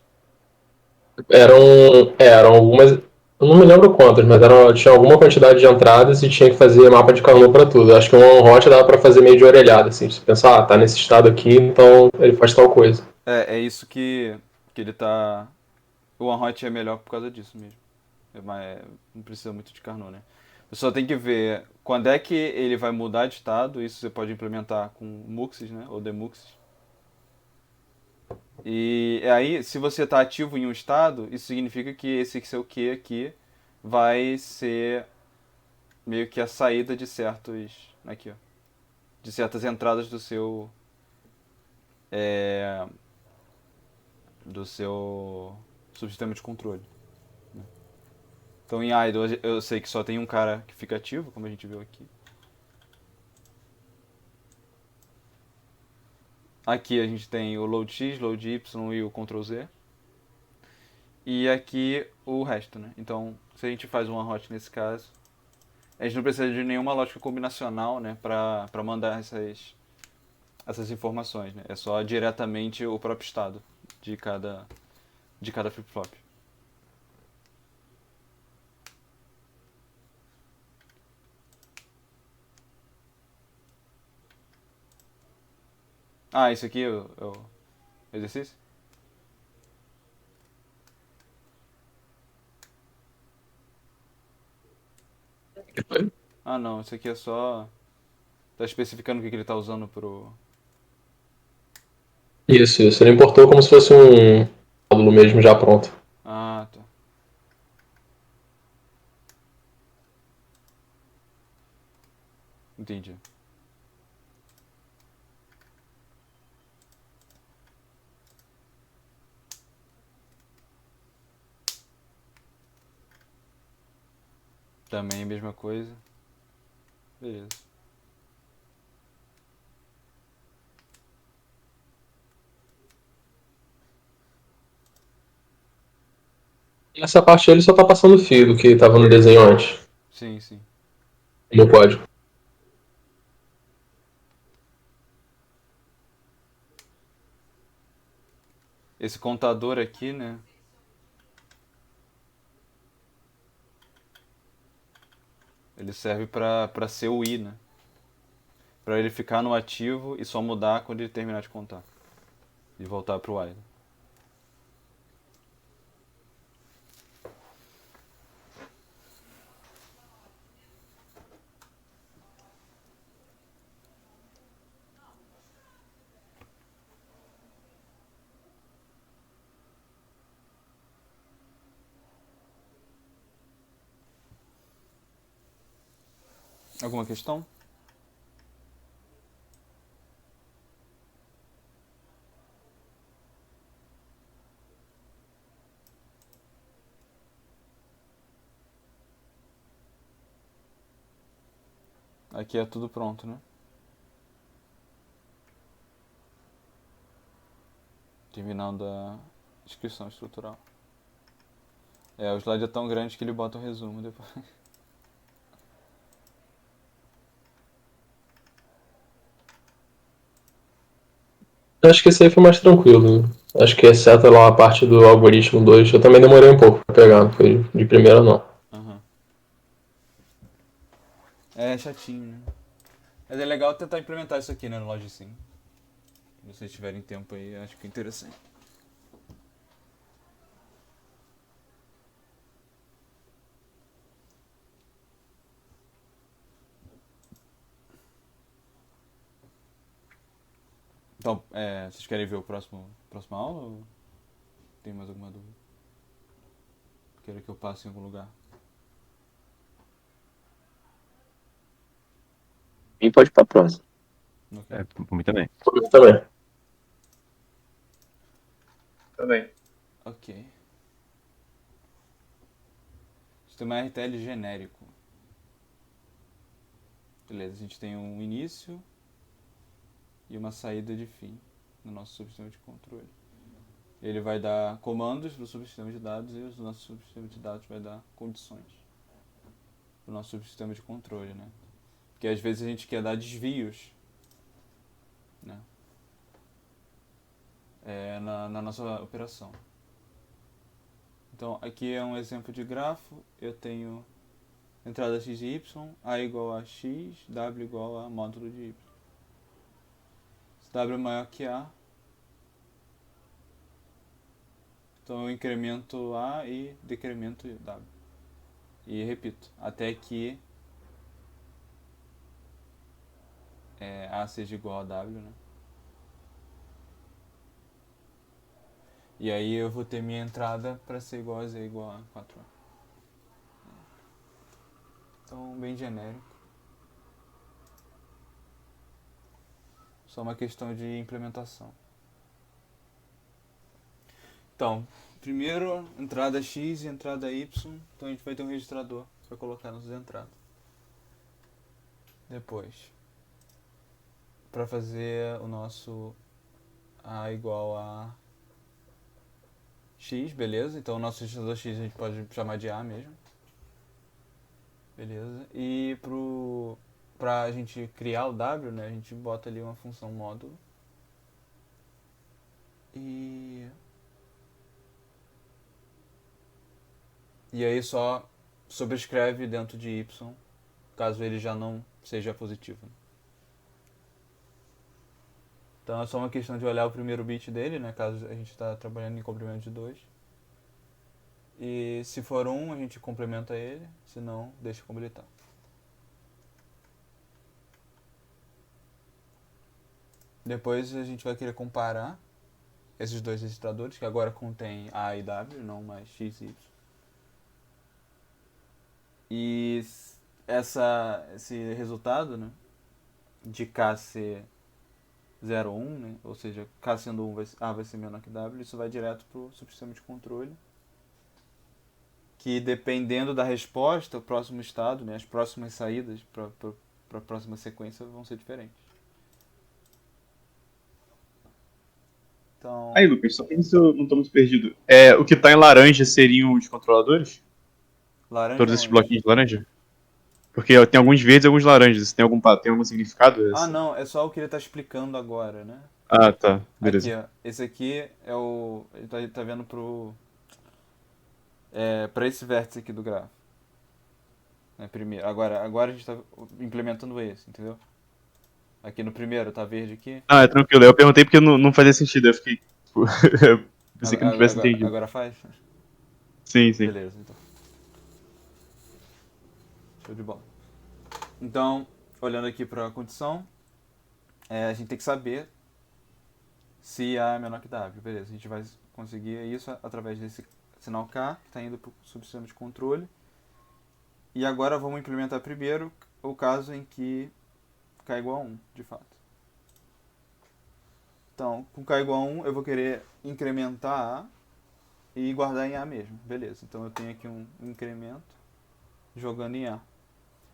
Eram algumas. Eu não me lembro quantas, mas tinha alguma quantidade de entradas e tinha que fazer mapa de Carnot para tudo. Acho que o one hot dava para fazer meio de orelhada, assim. Você pensar, tá nesse estado aqui, então ele faz tal coisa. É isso que ele tá. O one hot é melhor por causa disso mesmo. Não precisa muito de Carnot, né? Você só tem que ver quando é que ele vai mudar de estado, isso você pode implementar com muxes, né, ou demuxes. E aí, se você está ativo em um estado, isso significa que esse seu Q aqui vai ser meio que a saída de certos, aqui ó, de certas entradas é, do seu subsistema de controle. Então em idle eu sei que só tem um cara que fica ativo, como a gente viu aqui. Aqui a gente tem o load X, load Y e o Ctrl Z. E aqui o resto, né? Então, se a gente faz uma hot nesse caso, a gente não precisa de nenhuma lógica combinacional, né, para mandar essas informações, né? É só diretamente o próprio estado de cada flip-flop. Ah, isso aqui é o exercício? Ah, não, isso aqui é só... Tá especificando o que ele tá usando pro... Isso. Ele importou como se fosse um módulo mesmo já pronto. Ah, tá. Entendi. Também a mesma coisa. Beleza. Essa parte ele só tá passando o fio do que estava no desenho antes, Sim, sim. no código. Esse contador aqui, né? Ele serve pra ser o I, né? Pra ele ficar no ativo e só mudar quando ele terminar de contar. E voltar pro while. Alguma questão? Aqui é tudo pronto, né? Terminando a descrição estrutural. É, o slide é tão grande que ele bota o resumo depois. Acho que esse aí foi mais tranquilo. Acho que exceto lá a parte do algoritmo 2, eu também demorei um pouco pra pegar, não foi de primeira não. Uhum. É chatinho, né? Mas é legal tentar implementar isso aqui, né, no Logisim. Se vocês tiverem tempo aí, acho que é interessante. Então, vocês querem ver o próxima aula ou tem mais alguma dúvida? Querem que eu passe em algum lugar? E pode ir pra próxima. Ok. Por mim também. Eu também. Também. Ok. Sistema RTL genérico. Beleza, a gente tem um início e uma saída de fim no nosso subsistema de controle. Ele vai dar comandos do subsistema de dados e o nosso subsistema de dados vai dar condições para o nosso subsistema de controle, né? Porque às vezes a gente quer dar desvios, né? Na nossa operação. Então aqui é um exemplo de grafo. Eu tenho entrada x e y, a igual a x, w igual a módulo de y. Se w é maior que a, então eu incremento a e decremento w. E repito, até que A seja igual a W, né? E aí eu vou ter minha entrada para ser igual a Z igual a 4A. Então, bem genérico. Só uma questão de implementação. Então, primeiro, entrada X e entrada Y. Então a gente vai ter um registrador para colocar nas entradas. Depois, para fazer o nosso A igual a X, beleza? Então o nosso registrador X a gente pode chamar de A mesmo. Beleza? E pra gente criar o W, né, a gente bota ali uma função módulo. E aí só sobrescreve dentro de Y, caso ele já não seja positivo. Então é só uma questão de olhar o primeiro bit dele, né, caso a gente está trabalhando em complemento de 2. E se for 1, a gente complementa ele, se não, deixa como ele está. Depois a gente vai querer comparar esses dois registradores, que agora contém A e W, não mais X e Y. E esse resultado, né, de K ser 0, 1, né, ou seja, K sendo 1, A vai ser menor que W, isso vai direto para o subsistema de controle, que dependendo da resposta, o próximo estado, né, as próximas saídas para a próxima sequência vão ser diferentes. Então, Aí, Lucas, só pra ver se eu não tô muito perdido. O que tá em laranja seriam os controladores? laranja Todos esses onde? bloquinhos de laranja? Porque ó, tem alguns verdes e alguns laranjas. Isso tem algum significado? Ah, não, é só o que ele está explicando agora, né? Ah, tá. Aqui, Beleza. ó, esse aqui é o... Ele tá vendo para esse vértice aqui do grafo. Né, primeiro. Agora a gente está implementando esse, entendeu? Aqui no primeiro, tá verde aqui. Ah, é tranquilo. Eu perguntei porque não fazia sentido. Eu fiquei. Tipo, eu pensei que não tivesse entendido. Agora faz? Sim, sim. Beleza, então. Show de bola. Então, olhando aqui para a condição, a gente tem que saber se A é menor que W. Beleza, a gente vai conseguir isso através desse sinal K, que está indo para o subsistema de controle. E agora vamos implementar primeiro o caso em que K igual a 1, de fato. Então, com K igual a 1, eu vou querer incrementar A e guardar em A mesmo. Beleza, então eu tenho aqui um incremento jogando em A.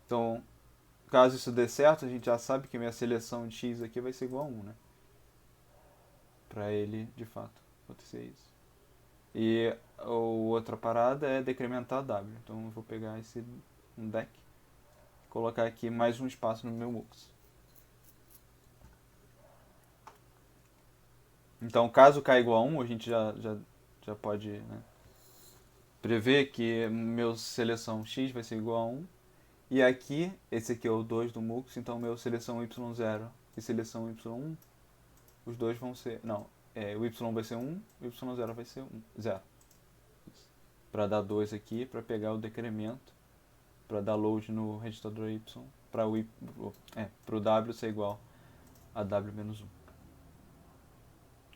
Então, caso isso dê certo, a gente já sabe que minha seleção de X aqui vai ser igual a 1, né? Para ele, de fato, acontecer isso. E a outra parada é decrementar W. Então eu vou pegar um deck, colocar aqui mais um espaço no meu mux. Então, caso K igual a 1, a gente já pode, né, prever que meu seleção X vai ser igual a 1. E aqui, esse aqui é o 2 do mux, então meu seleção Y0 e seleção Y1, os dois vão ser... Não, o Y vai ser 1, o Y0 vai ser 0. Para dar 2 aqui, para pegar o decremento, para dar load no registrador Y, para o W ser igual a W menos 1.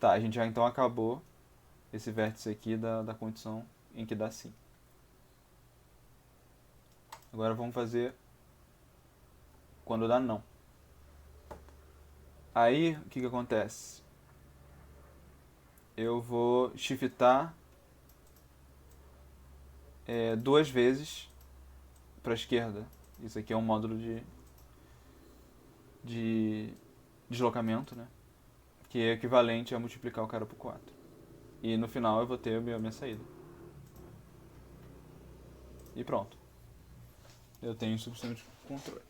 Tá, a gente já então acabou esse vértice aqui da condição em que dá sim. Agora vamos fazer quando dá não. Aí, o que acontece? Eu vou shiftar 2 vezes para a esquerda. Isso aqui é um módulo de deslocamento, né? Que é equivalente a multiplicar o cara por 4. E no final eu vou ter a minha saída. E pronto. Eu tenho um subsistema de controle.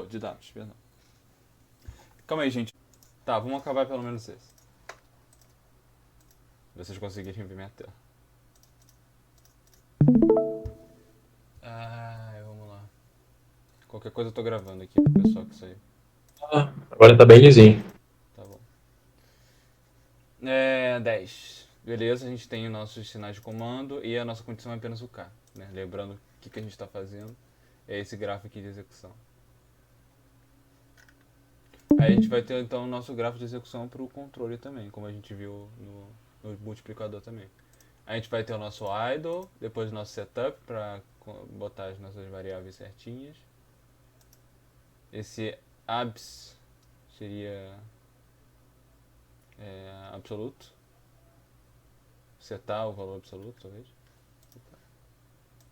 De dados, perdão. Calma aí, gente. Tá, vamos acabar pelo menos esse. Vocês conseguirem ver minha tela. Vamos lá. Qualquer coisa eu tô gravando aqui pro pessoal que saiu. Agora tá bem lisinho. Tá bom. 10. Beleza, a gente tem os nossos sinais de comando e a nossa condição é apenas o K. Né? Lembrando o que a gente está fazendo. É esse gráfico aqui de execução. Aí a gente vai ter então o nosso gráfico de execução para o controle também, como a gente viu no multiplicador também. A gente vai ter o nosso idle, depois o nosso setup para botar as nossas variáveis certinhas. Esse abs seria absoluto. Setar o valor absoluto, talvez.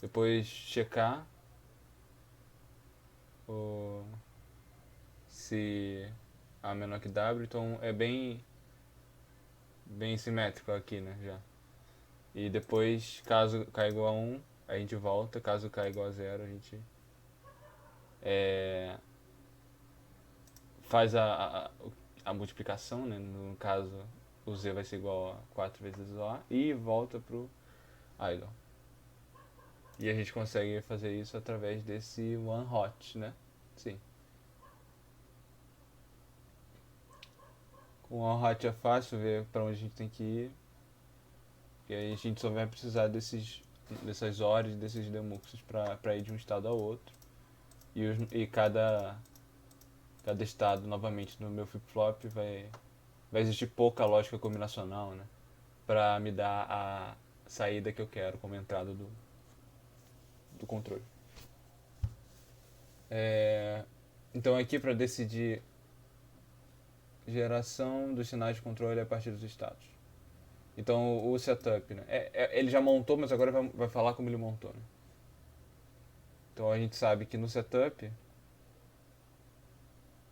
Depois checar se A menor que W, então é bem simétrico aqui, né, já. E depois, caso caia igual a 1, a gente volta, caso caia igual a 0, a gente faz a multiplicação, né, no caso o Z vai ser igual a 4 vezes o A, e volta pro idle. E a gente consegue fazer isso através desse one hot, né? Sim. Com o one hot é fácil ver para onde a gente tem que ir. E aí a gente só vai precisar dessas horas, desses demuxos para ir de um estado ao outro. E cada estado, novamente, no meu flip-flop vai existir pouca lógica combinacional, né? Para me dar a saída que eu quero como entrada do controle. Então aqui para decidir geração dos sinais de controle a partir dos estados. Então o setup, né? Ele já montou, mas agora vai falar como ele montou, né? Então a gente sabe que no setup,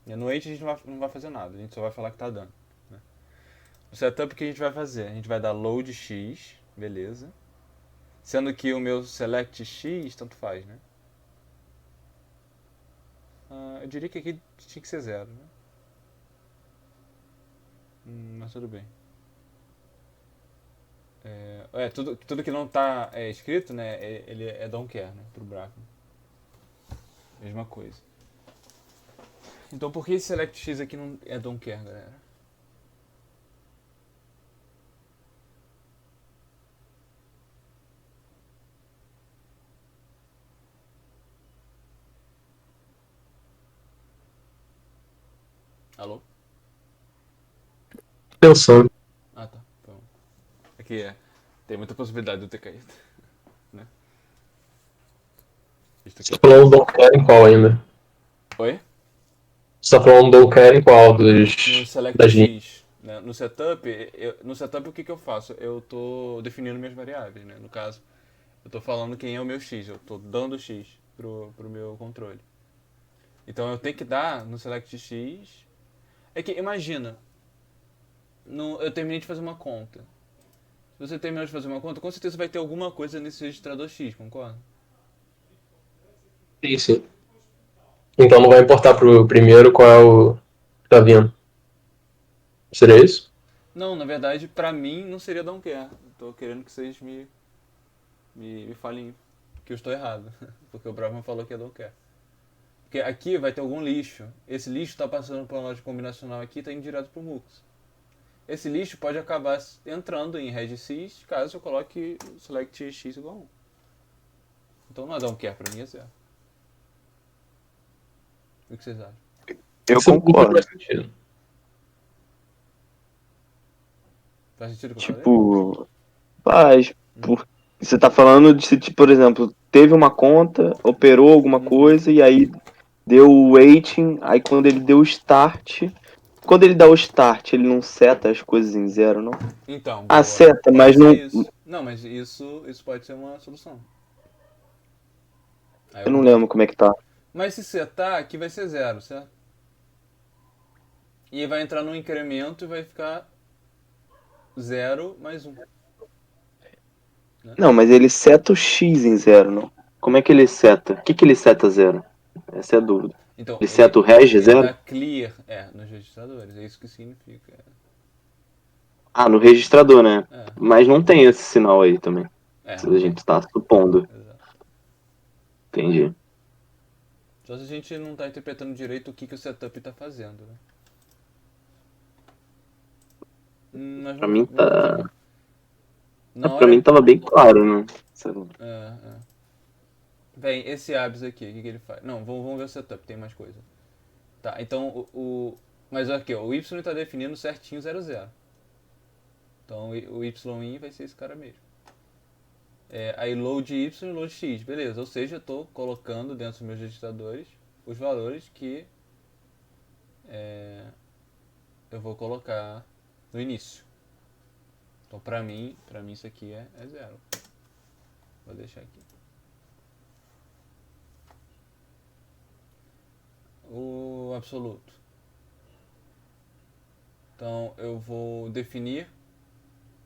no wait a gente não vai fazer nada, a gente só vai falar que tá dando, né? No setup o que a gente vai fazer? A gente vai dar load x, beleza. Sendo que o meu select x, tanto faz, né? Eu diria que aqui tinha que ser 0, né? Mas tudo bem. Tudo que não está escrito, né? Ele é don't care, né? Pro Bravo. Mesma coisa. Então por que esse select x aqui não é don't care, galera? Alô? Pensando. Ah, tá. Então, aqui tem muita possibilidade de eu ter caído. Né? Você tá falando do care em qual ainda? Oi? Você tá falando do care em qual No select das linhas? x, né? No setup, o que eu faço? Eu tô definindo minhas variáveis, né? No caso, eu tô falando quem é o meu x, eu tô dando x pro meu controle. Então eu tenho que dar no select x. É que imagina, eu terminei de fazer uma conta. Se você terminou de fazer uma conta, com certeza vai ter alguma coisa nesse registrador x, concorda? Sim, sim. Então não vai importar pro primeiro qual é o que tá vindo. Seria isso? Não, na verdade, pra mim não seria don't care. Tô querendo que vocês me falem que eu estou errado. Porque o Brahman falou que é don't care. Porque aqui vai ter algum lixo. Esse lixo está passando por uma lógica combinacional aqui e está indo direto para o MUX. Esse lixo pode acabar entrando em regx caso eu coloque select x igual a 1. Então não é don't care, para mim é 0. O que vocês acham? Eu Isso não concordo. faz sentido. Faz sentido o que eu falei? Tipo, faz. Você tá falando de se, tipo, por exemplo, teve uma conta, operou alguma coisa e aí deu o waiting, aí quando ele deu o start. Quando ele dá o start, ele não seta as coisas em 0, não? Então, Ah, boa. seta, Pode mas ser não. isso. Não, mas isso pode ser uma solução. Aí Eu não lembro como é que tá. Mas se setar, aqui vai ser 0, certo? E vai entrar num incremento e vai ficar 0 mais 1. Não, mas ele seta o x em 0, não? Como é que ele seta? O que ele seta 0? Essa é a dúvida. Então, Ele seta o reg ele 0? dá clear nos registradores, é isso que significa. Ah, no registrador, né? É. Mas não tem esse sinal aí também. Se Não a tem. gente tá supondo. Exato. Entendi. Só se a gente não tá interpretando direito o que o setup tá fazendo, né? Mas Pra mim vamos tá. confirmar. Na Pra hora. mim tava bem claro, né? Sei lá. Bem, esse abs aqui, o que ele faz? Não, vamos ver o setup, tem mais coisa. Tá, então Mas aqui, ó, o y está definindo certinho 00. Então o yin vai ser esse cara mesmo. Aí load y e load x, beleza. Ou seja, eu estou colocando dentro dos meus registradores os valores que eu vou colocar no início. Então pra mim isso aqui é 0. Vou deixar aqui. O absoluto. Então eu vou definir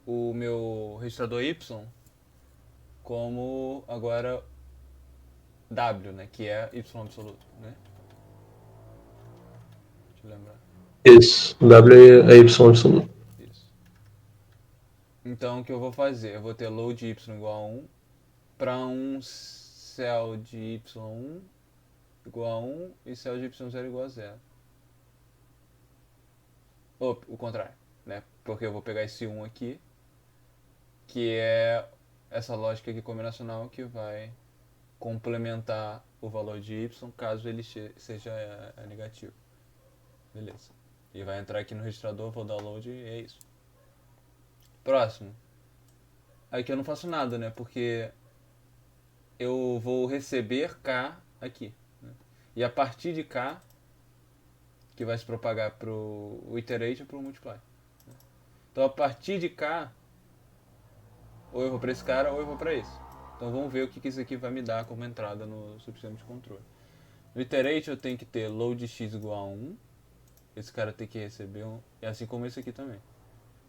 o meu registrador y como agora w, né, que é y absoluto, né? Deixa eu lembrar. Isso. W é Y absoluto. Isso. Então o que eu vou fazer? Eu vou ter load y igual a 1 para um cell de y1 igual a 1 e cell de y0 igual a 0. Ou o contrário, né? Porque eu vou pegar esse 1 aqui, que é essa lógica aqui combinacional que vai complementar o valor de y caso ele seja negativo. Beleza. E vai entrar aqui no registrador, vou dar load e é isso. Próximo. Aqui eu não faço nada, né? Porque eu vou receber K aqui, né? E a partir de K, que vai se propagar para o iterate ou para o multiply. Então a partir de K, ou eu vou para esse cara ou eu vou para esse. Então vamos ver o que isso aqui vai me dar como entrada no subsistema de controle. No iterate eu tenho que ter load x igual a 1. Esse cara tem que receber 1. E assim como esse aqui também.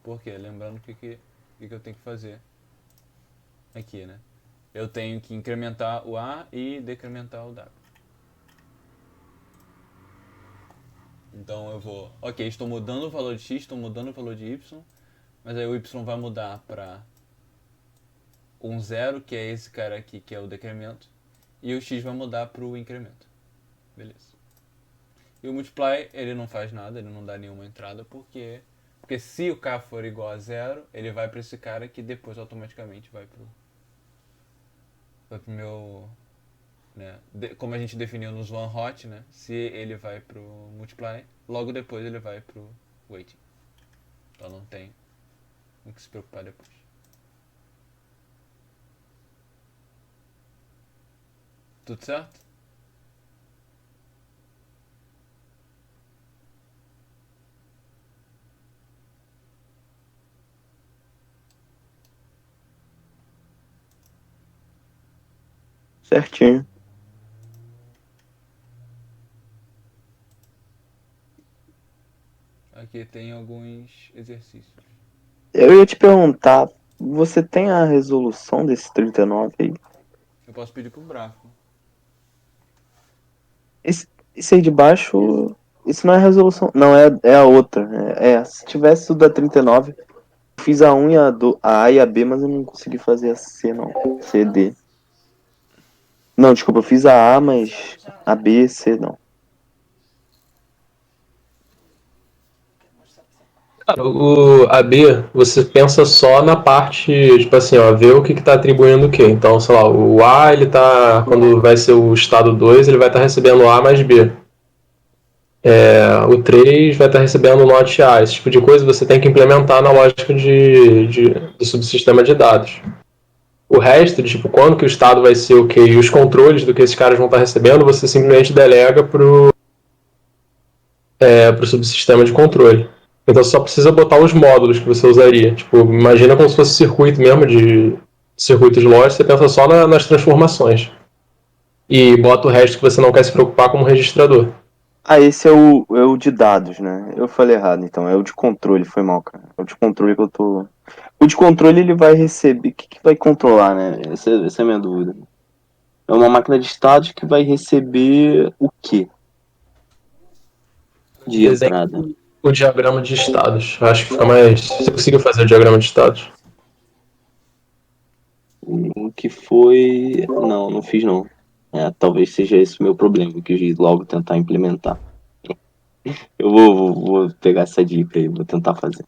Por quê? Lembrando o que eu tenho que fazer aqui, né? Eu tenho que incrementar o A e decrementar o W. Então eu vou... Ok, estou mudando o valor de x, estou mudando o valor de y. Mas aí o y vai mudar para um 0, que é esse cara aqui, que é o decremento. E o x vai mudar para o incremento. Beleza. E o multiply, ele não faz nada, ele não dá nenhuma entrada, porque se o k for igual a 0, ele vai para esse cara que depois automaticamente vai pro meu... Né? Como a gente definiu nos one hot, né? Se ele vai pro multiply, logo depois ele vai pro waiting. Então não tem o que se preocupar depois. Tudo certo? Certinho. Aqui tem alguns exercícios. Eu ia te perguntar, você tem a resolução desse 39 aí? Eu posso pedir pro Brafo. Esse aí de baixo, isso não é resolução. Não, é a outra. Se tivesse o da 39, eu fiz a 1 e a A e a B, mas eu não consegui fazer a C, não. C, D. Não, desculpa, eu fiz a A, mas a B, C, não. Cara, o AB, você pensa só na parte, tipo assim, ó, ver o que tá atribuindo o quê. Então, sei lá, o A, ele tá, quando vai ser o estado 2, ele vai estar recebendo A mais B. O 3 vai estar recebendo NOT A. Esse tipo de coisa você tem que implementar na lógica do subsistema de dados. O resto, tipo, quando que o estado vai ser o quê e os controles do que esses caras vão estar recebendo, você simplesmente delega pro subsistema de controle. Então você só precisa botar os módulos que você usaria. Tipo, imagina como se fosse circuito mesmo, de circuitos lógicos, você pensa só nas transformações. E bota o resto que você não quer se preocupar como registrador. Ah, esse é o de dados, né? Eu falei errado, então. É o de controle, foi mal, cara. É o de controle que eu tô. O de controle ele vai receber. O que vai controlar, né? Essa é a minha dúvida. É uma máquina de estados que vai receber o quê? De Desenhe entrada. o diagrama de estados. Acho que fica mais. Você conseguiu fazer o diagrama de estados? O que foi. Não, não fiz não. Talvez seja esse o meu problema, que eu quis logo tentar implementar. Eu vou pegar essa dica aí, vou tentar fazer.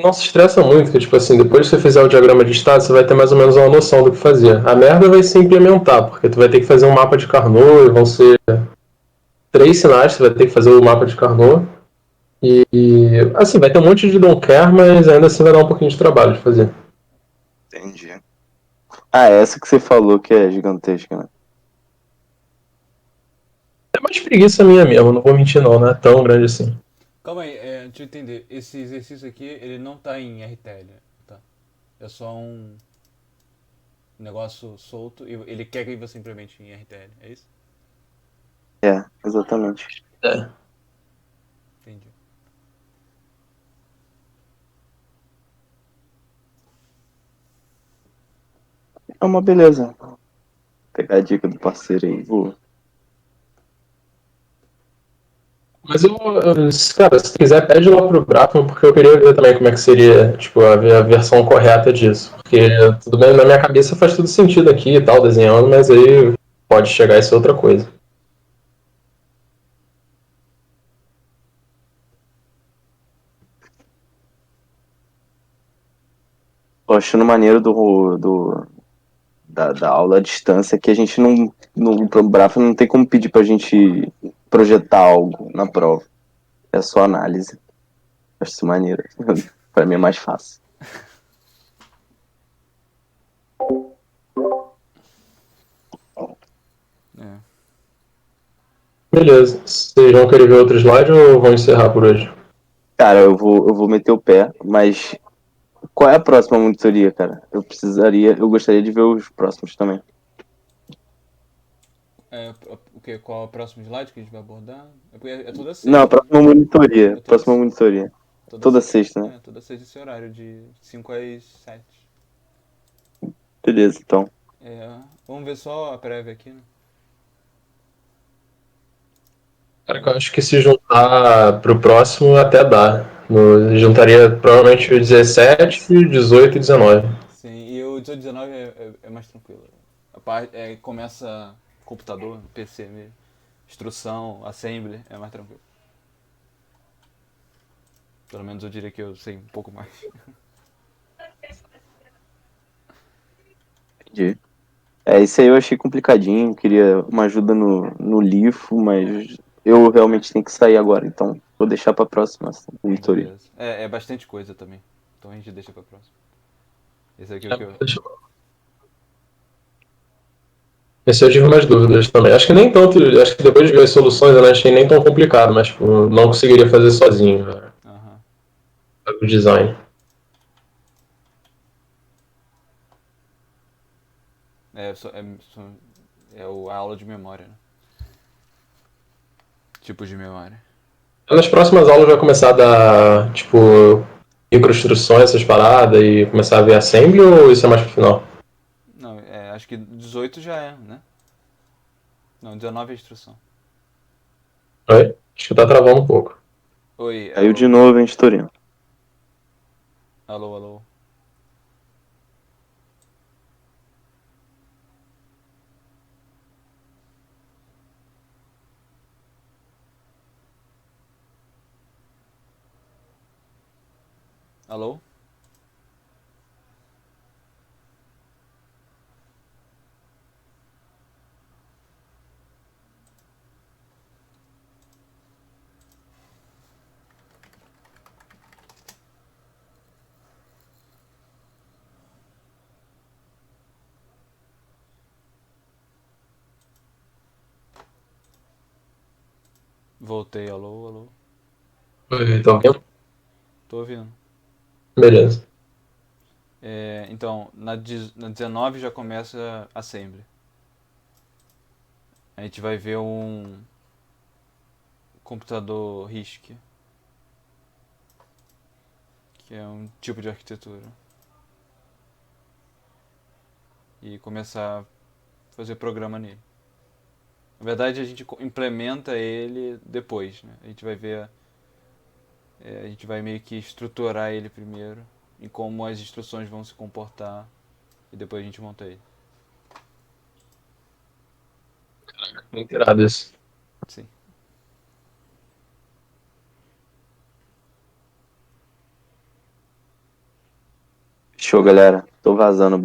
não se estressa muito, que tipo assim, depois que você fizer o diagrama de estado, você vai ter mais ou menos uma noção do que fazer. A merda vai ser implementar, porque tu vai ter que fazer um mapa de Carnot, e vão ser 3 sinais, você vai ter que fazer o mapa de Carnot. E assim, vai ter um monte de don't care, mas ainda assim vai dar um pouquinho de trabalho de fazer. Entendi. Ah, essa que você falou que é gigantesca, né? É mais preguiça minha mesmo, não vou mentir não é tão grande assim. Calma aí, deixa eu entender. Esse exercício aqui, ele não tá em RTL, tá? É só um negócio solto e ele quer que você implemente em RTL, é isso? É, exatamente. É. Entendi. É uma beleza. Vou pegar a dica do parceiro aí. Mas cara, se quiser, pede lá pro Brafman, porque eu queria ver também como é que seria, tipo, a versão correta disso. Porque tudo bem, na minha cabeça faz tudo sentido aqui e tal, desenhando, mas aí pode chegar a ser outra coisa. Tô achando maneiro da aula à distância que a gente não. No Brafa não tem como pedir pra gente projetar algo na prova. É só análise. Acho isso maneiro. Pra mim é mais fácil. É. Beleza. Vocês vão querer ver outro slide ou vão encerrar por hoje? Cara, eu vou meter o pé, mas qual é a próxima monitoria, cara? Eu gostaria de ver os próximos também. O que? Qual é o próximo slide que a gente vai abordar? É, porque é toda Não, a sexta, próxima né? monitoria. É toda, Próxima monitoria. Toda sexta, né? toda sexta esse horário, de 5 às 7. Beleza, então. Vamos ver só a prévia aqui, né? Cara, que eu acho que se juntar pro próximo até dá. Juntaria provavelmente 17, 18 e 19. Sim, e o 18 19 é mais tranquilo. Começa computador, PC mesmo. Instrução, assembly, é mais tranquilo. Pelo menos eu diria que eu sei um pouco mais. Entendi. Isso aí eu achei complicadinho. Queria uma ajuda no LIFO, mas eu realmente tenho que sair agora, então vou deixar pra próxima monitoria. Beleza. É bastante coisa também. Então a gente deixa pra próxima. Esse aqui é o É, que eu. esse eu tive mais dúvidas também. Acho que nem tanto, acho que depois de ver as soluções eu não achei nem tão complicado, mas tipo, não conseguiria fazer sozinho, né, Aham. o design. A aula de memória, né? Tipos de memória. Nas próximas aulas vai começar a dar, tipo, microinstruções, essas paradas, e começar a ver assembly ou isso é mais pro final? Não, acho que 18 já é, né? Não, 19 é instrução. Oi? Acho que tá travando um pouco. Oi, Caiu de alô. novo, hein, Torino? Alô, alô. Alô? Voltei, alô, alô. Oi, tá ouvindo? Tô ouvindo. Beleza. Então, na 19 já começa assembly. A gente vai ver um computador RISC, que é um tipo de arquitetura. E começar a fazer programa nele. Na verdade, a gente implementa ele depois, né? A gente vai ver, a gente vai meio que estruturar ele primeiro e como as instruções vão se comportar e depois a gente monta ele. Muito irado isso. Sim. Fechou, galera. Tô vazando.